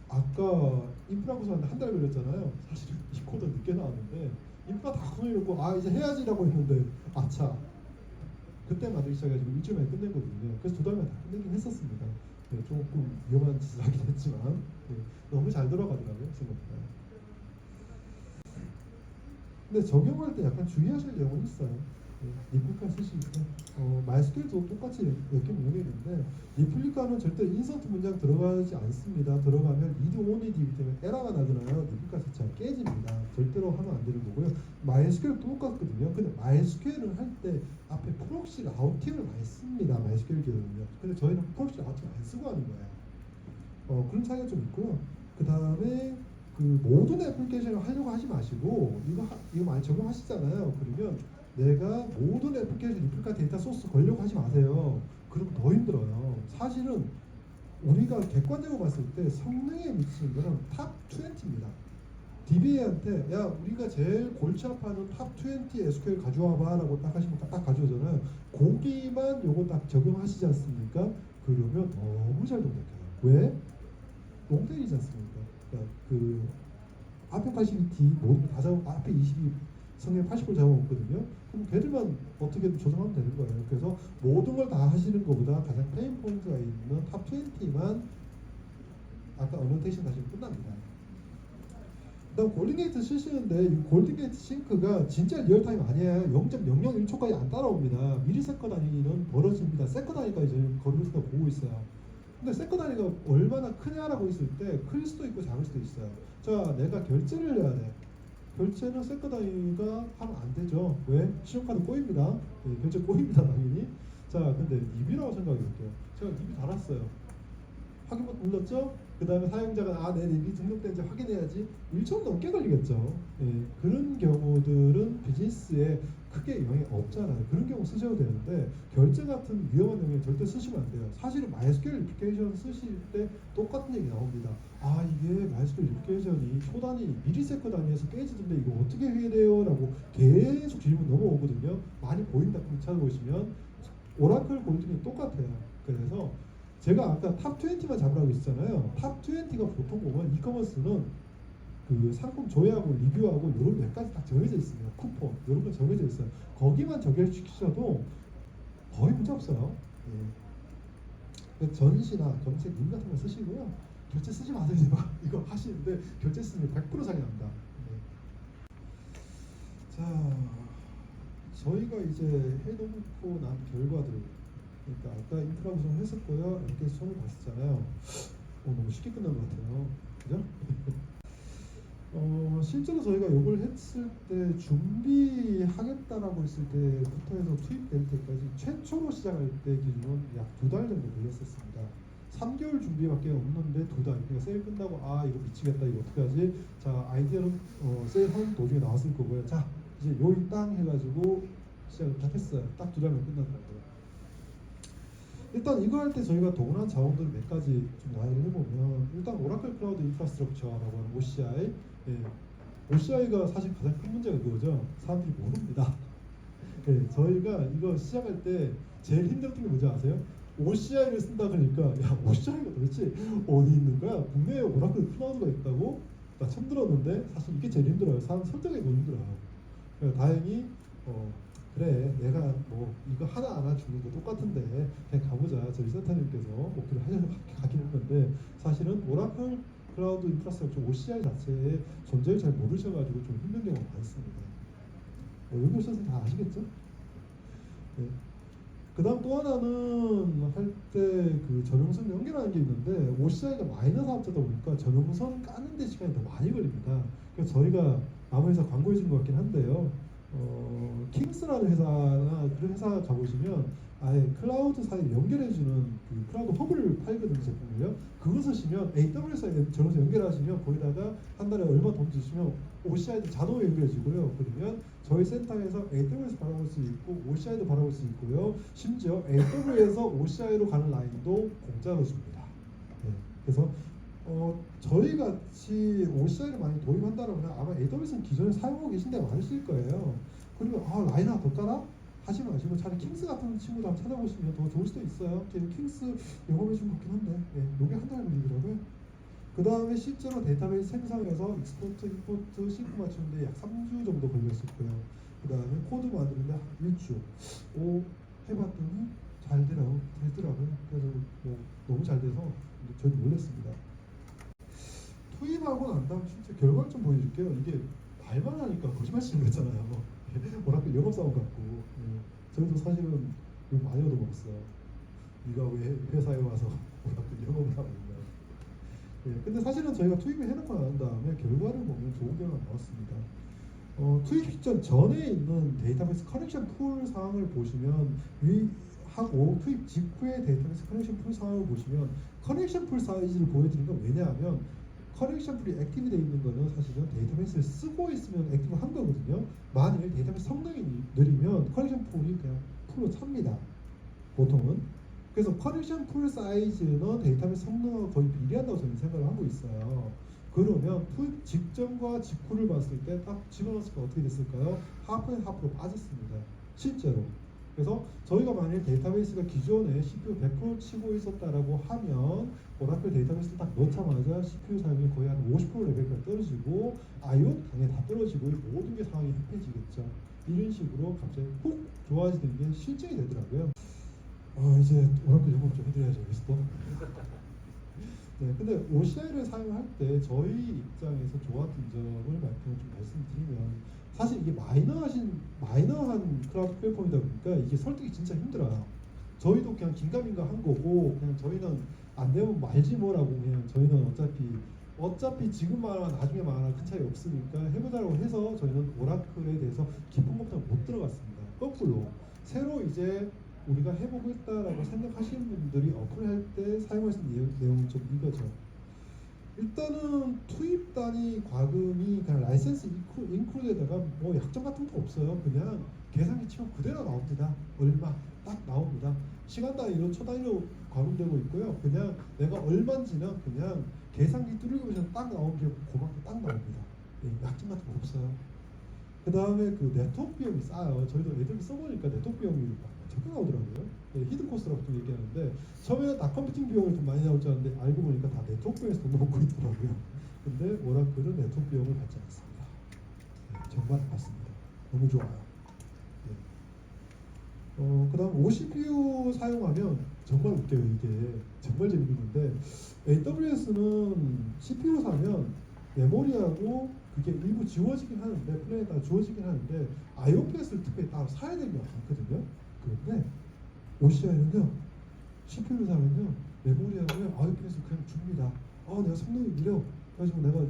아까 인프라 구성하는데 한 달 걸렸잖아요. 사실은 이 코드 늦게 나왔는데 인프라 다 구성해놓고 아 이제 해야지라고 했는데 아차 그때 만들기 시작해가지고 일주일 만에 끝냈거든요. 그래서 2달만 다 끝내긴 했었습니다. 네, 조금 위험한 짓을 하긴 했지만 네, 너무 잘 돌아가더라고요 생각보다. 근데 적용할 때 약간 주의하실 내용은 있어요. 리플리카 쓰실 때 MySQL도 똑같이 이렇게 모델인데 리플리카는 절대 인서트 문장 들어가지 않습니다. 들어가면 read only DB 때문에 에러가 나잖아요. 리플리카 자체가 깨집니다. 절대로 하면 안 되는 거고요. MySQL도 똑같거든요. 근데 MySQL을 할 때 앞에 프록시 라우팅을 많이 씁니다. MySQL 기능은요. 근데 저희는 프록시 라우팅 안 쓰고 하는 거예요. 그런 차이가 좀 있고요. 그 다음에 그 모든 애플리케이션을 하려고 하지 마시고 이거 많이 적용하시잖아요. 그러면 내가 모든 애플리케이션 리플리카 데이터 소스 걸려고 하지 마세요. 그럼 더 힘들어요. 사실은 우리가 객관적으로 봤을 때 성능에 미치는 거는 탑 20입니다. DBA한테 야 우리가 제일 골치 아파하는 탑 20 SQL 가져와봐 라고 딱 하시면 딱 가져오잖아요. 거기만 요거 딱 적용하시지 않습니까? 그러면 너무 잘 동작해요. 왜? 롱테일이지 않습니까? 그러니까 그 앞에 82T 모든 다 잡아 앞에 22 성의 80을 잡아먹거든요. 그럼 걔들만 어떻게든 조정하면 되는 거예요. 그래서 모든 걸 다 하시는 것보다 가장 페인 포인트가 있는 탑 20만 아까 어노테이션 하시면 끝납니다. 그다음 골든게이트 쓰시는데 이 골든게이트 싱크가 진짜 리얼타임 아니에요. 0.001초까지 안 따라옵니다. 미리세컨 단위는 벌어집니다. 세컨 단위까지 저희 거리에서 보고 있어요. 근데 세컨 단위가 얼마나 크냐라고 있을 때 클 수도 있고 작을 수도 있어요. 자, 내가 결제를 해야 돼. 결제는 세컨 단위가 하면 안 되죠. 왜? 신용카드 꼬입니다. 네, 결제 꼬입니다 당연히. 자, 근데 립이라고 생각해 볼게요. 제가 립이 달았어요. 확인 버튼 눌렀죠? 그 다음에 사용자가 내 립이 등록된지 확인해야지 1초 넘게 걸리겠죠. 예, 그런 경우들은 비즈니스에 크게 영향이 없잖아요. 그런 경우 쓰셔도 되는데 결제 같은 위험한 영역 절대 쓰시면 안 돼요. 사실은 MySQL 리플리케이션 쓰실 때 똑같은 얘기 나옵니다. 아 이게 MySQL 리플리케이션이 초단위 미리세컨 단위에서 깨지던데 이거 어떻게 해야 돼요? 라고 계속 질문 넘어오거든요. 많이 보인다 찾아보시면 오라클 골든이 똑같아요. 그래서 제가 아까 탑 20만 잡으라고 했잖아요. 탑 20가 보통 보면 이커머스는 그 상품 조회하고 리뷰하고 이런 몇 가지 딱 정해져 있습니다. 쿠폰 이런 거 정해져 있어요. 거기만 적용시키셔도 거의 문제 없어요. 예. 전시나 검색 링 같은 거 쓰시고요. 결제 쓰지 마세요. 이거 하시는데 결제 쓰면 100% 상해납니다. 예. 자, 저희가 이제 해놓고 난 결과들. 그러니까 아까 인프라 구성을 했었고요. 이렇게 손을 봤었잖아요. 너무 쉽게 끝난 것 같아요. 그죠? 실제로 저희가 이걸 했을 때 준비하겠다라고 했을 때부터 해서 투입될 때까지 최초로 시작할 때 기준은 약 2달 정도 걸렸었습니다. 3개월 준비밖에 없는데 2달. 그러니까 세일 끝나고 아 이거 미치겠다 이거 어떻게 하지? 자 아이디어는 세일하는 도중에 나왔을 거고요. 자 이제 요일 땅 해가지고 시작을 다 했어요. 딱 2달만 끝나더라고요. 일단 이거 할 때 저희가 동원한 자원들을 몇 가지 좀 나열을 해보면 일단 오라클 클라우드 인프라스트럭처라고 하는 OCI OCI가 사실 가장 큰 문제가 그거죠. 사람들이 모릅니다. 저희가 이거 시작할 때 제일 힘들었던 게 뭔지 아세요? OCI를 쓴다 그러니까 야 OCI가 도대체 어디 있는 거야? 국내에 오라클 클라우드가 있다고? 나 처음 들었는데 사실 이게 제일 힘들어요. 사람 설득이 너무 힘들어요. 다행히 그래 내가 뭐 이거 하나 주는 거 똑같은데 그냥 가보자 저희 센터님께서 목표를 하셔서 가긴 했는데 사실은 오라클 클라우드 인프라스트럭처 OCI 자체의 존재를 잘 모르셔가지고 좀 힘든 경우가 많습니다. 여기 오셔서 다 아시겠죠? 네. 그 다음 또 하나는 할 때 그 전용선 연결하는 게 있는데 OCI가 마이너 사업자다 보니까 전용선 까는 데 시간이 더 많이 걸립니다. 그래서 저희가 아무래도 광고해 준 것 같긴 한데요. 킹스라는 회사나 그런 회사 가보시면 아예 클라우드 사이에 연결해주는 그 클라우드 허브를 팔거든요, 제품을요. 그거 쓰시면 AWS에 저기서 연결하시면 거기다가 한 달에 얼마 돈 주시면 OCI도 자동으로 연결해주고요. 그러면 저희 센터에서 AWS 바라볼 수 있고 OCI도 바라볼 수 있고요. 심지어 AWS에서 OCI로 가는 라인도 공짜로 줍니다. 네. 그래서 저희 같이 OCI를 많이 도입한다면 아마 AWS는 기존에 사용하고 계신 데가 많으실 거예요. 그리고 라인 하나 더 깔아? 하지 마시고 차라리 킹스 같은 친구도 한번 찾아보시면 더 좋을 수도 있어요. 킹스 영업해 준 것 같긴 한데 요게 한 달 걸리더라고요. 그 다음에 실제로 데이터베이스 생성해서 익스포트, 임포트, 싱크 맞추는데 약 3주 정도 걸렸을 거예요. 그 다음에 코드 만드는데 한 1주 해봤더니 되더라고요. 그래서 너무 잘 돼서 저는 놀랐습니다. 투입하고 난 다음 진짜 결과를 좀 보여줄게요. 이게 말만 하니까 거짓말 치는 거잖아요. 오라클 영업사원 같고. 저희도 사실은 욕 많이 얻어먹었어요. 네가 왜 회사에 와서 오라클 영업을 하고 있냐. 근데 사실은 저희가 투입을 해놓고 난 다음에 결과를 보면 좋은 결과가 나왔습니다. 투입 시점 전에 있는 데이터베이스 커넥션 풀 사항을 보시면 하고 투입 직후의 데이터베이스 커넥션 풀 사항을 보시면 커넥션 풀 사이즈를 보여드린 건 왜냐하면 커넥션 풀이 액티브 되어 있는 거는 사실은 데이터베이스를 쓰고 있으면 액티브 한 거거든요. 만일 데이터베이스 성능이 느리면 커넥션 풀이 그냥 풀로 찹니다. 보통은. 그래서 커넥션 풀 사이즈는 데이터베이스 성능과 거의 비례한다고 저는 생각을 하고 있어요. 그러면 투입 직전과 직후를 봤을 때 딱 집어넣었을 때 어떻게 됐을까요? 하프로 빠졌습니다. 실제로. 그래서 저희가 만일 데이터베이스가 기존에 CPU 100% 치고 있었다라고 하면 오라클 데이터베이스를 딱 넣자마자 CPU 사용이 거의 한 50% 레벨까지 떨어지고 IO 당연히 다 떨어지고 모든 게 상황이 흡해지겠죠. 이런 식으로 갑자기 훅 좋아지는 게 실증이 되더라고요. 이제 오라클 영업 좀 해드려야죠. 여기서 또. 네, 근데 OCI를 사용할 때 저희 입장에서 좋았던 점을 좀 말씀드리면 사실 이게 마이너한 클라우드 플랫폼이다 보니까 이게 설득이 진짜 힘들어요. 저희도 그냥 긴가민가 한 거고 그냥 저희는 안 되면 말지 뭐라고 그냥 저희는 어차피 지금 말하나 나중에 말하나 큰 차이 없으니까 해보자고 해서 저희는 오라클에 대해서 깊은 검토를 못 들어갔습니다. 거꾸로 새로 이제 우리가 해보고 있다라고 생각하시는 분들이 어플할 때 사용할 수 있는 내용은 좀 이거죠. 일단은 투입 단위 과금이 그냥 라이센스 인클루드에다가 뭐 약정 같은 거 없어요. 그냥 계산기 치면 그대로 나옵니다. 얼마 딱 나옵니다. 시간 단위로 초 단위로 과금되고 있고요. 그냥 내가 얼마인지는 그냥 계산기 뚫리고 보시면 딱 나오는 게 그만큼 딱 나옵니다. 약정 같은 거 없어요. 그 다음에 그 네트워크 비용이 싸요. 저희도 애들이 써보니까 네트워크 비용이 적게 나오더라고요. 히든 코스트라고 또 얘기하는데 처음에는 다 컴퓨팅 비용이 좀 많이 나올 줄 알았는데 알고 보니까 다 네트워크 비용에서 돈 먹고 있더라고요. 근데 오라클은 네트워크 비용을 받지 않습니다. 정말 맞습니다. 너무 좋아요. 그 다음 OCPU 사용하면 정말 웃겨요. 이게 정말 재밌는데 AWS는 CPU 사면 메모리하고 그게 일부 지워지긴 하는데 플랜에 따라 지워지긴 하는데 IOPS를 특별히 따로 사야 되는 게 많거든요. 그런데 OCI는요 CPU를 사면요 메모리하고요 IOPS를 그냥 줍니다. 내가 성능이 느려 그래가지고 내가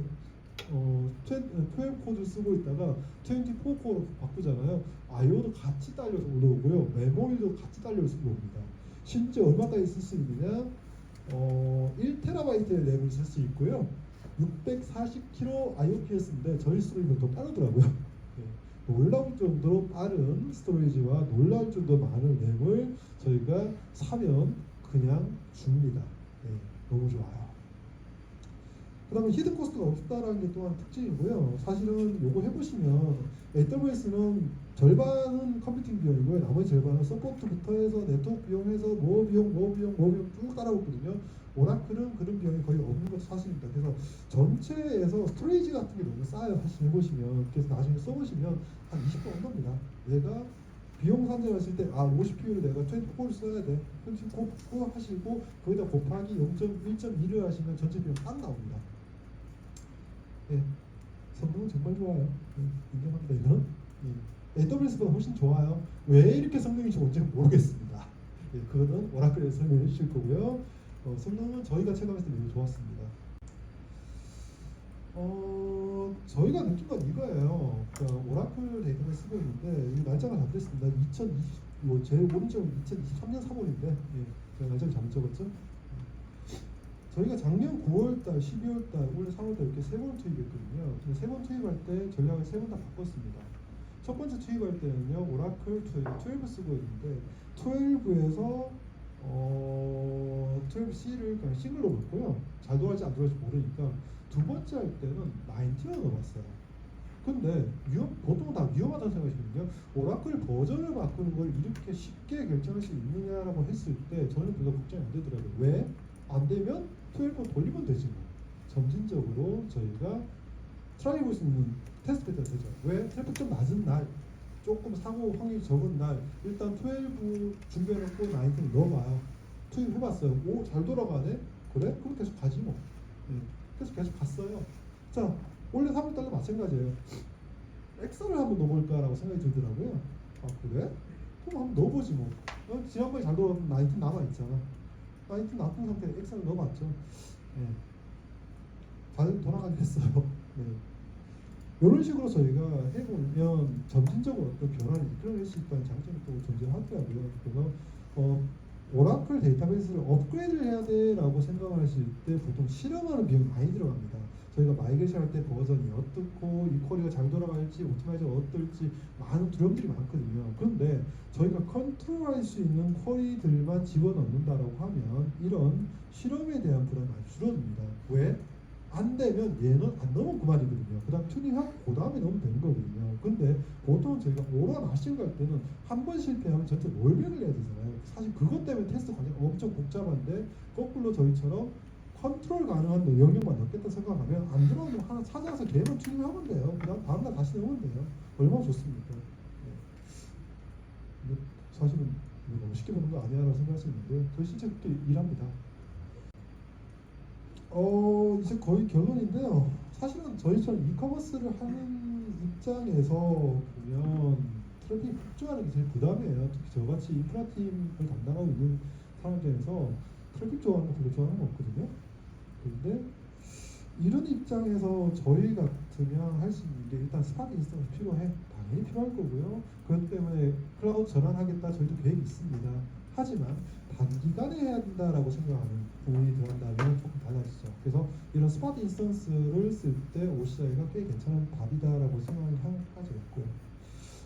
12 코드 쓰고 있다가 24 코어로 바꾸잖아요. IO도 같이 딸려서 올라오고요. 메모리도 같이 딸려서 올라옵니다. 심지어 얼마까지 쓸 수 있느냐? 1TB의 램을 쓸 수 있고요. 640kg IOPS인데 저희 스토리는 더 빠르더라고요. 놀라울 정도로 빠른 스토리지와 놀라울 정도로 많은 램을 저희가 사면 그냥 줍니다. 너무 좋아요. 그 다음에 히든 코스트가 없다라는 게 또한 특징이고요. 사실은 요거 해보시면 AWS는 절반은 컴퓨팅 비용이고요. 나머지 절반은 서포트부터 해서 네트워크 비용해서 뭐 비용 쭉 따라오거든요. 오라클은 그런 비용이 거의 없는 것도 사실입니다. 그래서 전체에서 스토리지 같은 게 너무 싸요. 사실 해보시면. 그래서 나중에 써보시면 한 20% 온답니다. 내가 비용 산정했을 때 50PU를 내가 24를 써야 돼. 24 하시고 거기다 곱하기 1.2를 하시면 전체 비용 딱 나옵니다. 성능은 정말 좋아요. 인정합니다. 이거는 AWS보다 훨씬 좋아요. 왜 이렇게 성능이 좋은지 모르겠습니다. 그거는 오라클에서 설명해 주실 거고요. 성능은 저희가 체감했을 때 매우 좋았습니다. 저희가 느낀 건 이거예요. 그러니까 오라클 데이터를 쓰고 있는데 이 날짜가 잘됐습니다. 2020제 오른쪽 2023년 3월인데 제가 날짜를 잘못 적었죠. 저희가 작년 9월달, 12월달, 올해 4월달 이렇게 세 번 투입했거든요. 근데 세 번 투입할 때 전략을 세 번 다 바꿨습니다. 첫 번째 투입할 때는요, 오라클 12 쓰고 있는데 12에서 12C를 그냥 싱글로 넣었고요. 잘 돌아갈지 안 돌아갈지 모르니까 두 번째 할 때는 19을 넣어봤어요. 근데 보통 다 위험하다고 생각하시거든요. 오라클 버전을 바꾸는 걸 이렇게 쉽게 결정할 수 있느냐라고 했을 때 저는 별로 걱정이 안 되더라고요. 왜? 안 되면 12 돌리면 되지 뭐. 점진적으로 저희가 트라이 해볼 수 있는 테스트 패턴이 되죠. 왜? 트래픽 좀 낮은 날, 조금 사고 확률이 적은 날 일단 12 준비해놓고 19 넣어봐요. 투입해봤어요. 오, 잘 돌아가네? 그래? 그럼 계속 가지 뭐. 계속 갔어요. 자, 원래 3월달도 마찬가지예요. 엑셀을 한번 넣어볼까라고 생각이 들더라고요. 아, 그래? 그럼 한번 넣어보지 뭐. 지난번에 잘 돌아가면 19 남아있잖아. 19 놔둔 상태에 엑셀을 넣어봤죠. 잘 돌아가긴 했어요. 이런 식으로 저희가 해보면 점진적으로 어떤 변화를 이끌어낼 수 있다는 장점이 또 존재하더라고요. 그래서 오라클 데이터베이스를 업그레이드를 해야 돼라고 생각을 하실 때 보통 실험하는 비용이 많이 들어갑니다. 저희가 마이그레이션 할 때 버전이 어떻고 이 쿼리가 잘 돌아갈지 오토마이저가 어떨지 많은 두려움들이 많거든요. 그런데 저희가 컨트롤할 수 있는 쿼리들만 집어넣는다라고 하면 이런 실험에 대한 불안이 많이 줄어듭니다. 왜? 안 되면 얘는 안 넣으면 그만이거든요. 그 다음 튜닝하고 그 다음에 넣으면 되는 거거든요. 근데 보통 저희가 오라 마신 갈 때는 한 번 실패하면 전체 롤백을 해야 되잖아요. 사실 그것 때문에 테스트 과정이 엄청 복잡한데 거꾸로 저희처럼 컨트롤 가능한 영역만 넣겠다 생각하면 안 들어오면 하나 찾아서 걔만 튜닝하면 돼요. 그 다음 다음날 다시 넣으면 돼요. 얼마나 좋습니까? 근데 사실은 너무 쉽게 보는 거 아니야 라고 생각할 수 있는데 저희 실제 그렇게 일합니다. 이제 거의 결론인데요. 사실은 저희처럼 이커머스를 하는 입장에서 보면 트래픽 폭주하는 게 제일 부담이에요. 특히 저같이 인프라팀을 담당하고 있는 사람 중에서 트래픽 좋아하는 거 별로 좋아하는 거 없거든요. 그런데 이런 입장에서 저희 같으면 할 수 있는 게 일단 스팟 인스턴스 필요해. 당연히 필요할 거고요. 그것 때문에 클라우드 전환하겠다 저희도 계획이 있습니다. 하지만 단기간에 해야 된다라고 생각하는 부분이 들어간다면 조금 달라지죠. 그래서 이런 스팟 인스턴스를 쓸 때 OCI가 꽤 괜찮은 답이다라고 생각을 하게 됐고요.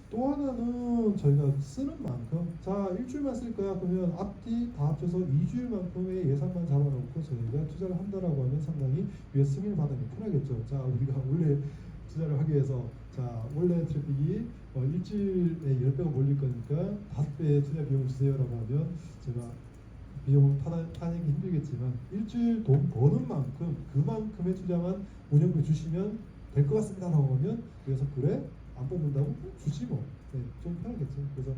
또 하나는 저희가 쓰는 만큼 자 일주일만 쓸 거야 그러면 앞뒤 다 합쳐서 2주일만큼의 예산만 잡아놓고 저희가 투자를 한다라고 하면 상당히 위에 승인을 받으면 편하겠죠. 자 우리가 원래 투자를 하기 위해서 자 원래 트래픽이 일주일에 10배가 몰릴 거니까 5배의 투자 비용을 주세요라고 하면 제가 비용을 타내기 힘들겠지만 일주일 돈 버는 만큼 그만큼의 투자만 운영비 주시면 될 것 같습니다 라고 하면 그래서 그래? 안 뽑는다고? 주지 뭐. 좀 편하겠죠. 그래서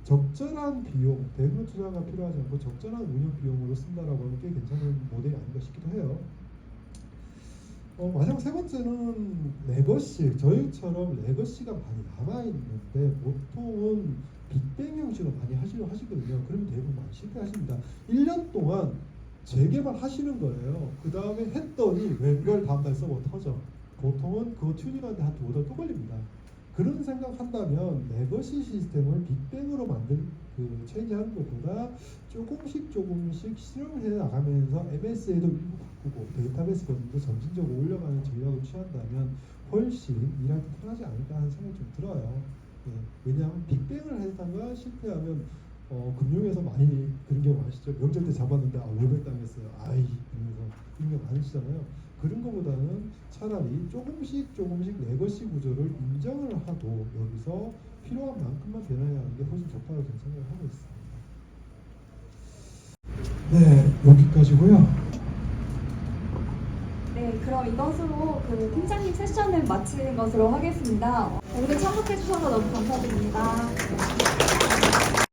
적절한 비용, 대규모 투자가 필요하지 않고 적절한 운영 비용으로 쓴다라고 하면 꽤 괜찮은 모델이 아닌가 싶기도 해요. 마지막 세 번째는 레거시. 저희처럼 레거시가 많이 남아있는데 보통은 빅뱅 형식으로 많이 하시거든요. 그러면 대부분 많이 실패하십니다. 1년 동안 재개발 하시는 거예요. 그 다음에 했더니 웬걸 다음달 서버 터져. 보통은 그거 튜닝하는데 한 2달 또 걸립니다. 그런 생각한다면 레거시 시스템을 빅뱅으로 체인지하는 것보다 조금씩 실험을 해 나가면서 MS에도 일부 바꾸고 데이터베이스 버전도 점진적으로 올려가는 전략을 취한다면 훨씬 일하기 편하지 않을까 하는 생각이 좀 들어요. 왜냐하면 빅뱅을 하다가 실패하면 금융에서 많이 그런 경우 아시죠? 명절 때 잡았는데 월백 당했어요. 아이 이러면서 그런 경우 많으시잖아요. 그런 것보다는 차라리 조금씩 레거시 구조를 인정을 하고 여기서 필요한 만큼만 변화하는 게 훨씬 좋다고 저는 생각을 하고 있습니다. 네, 여기까지고요. 네, 그럼 이것으로 팀장님 세션을 마치는 것으로 하겠습니다. 오늘 참석해 주셔서 너무 감사드립니다.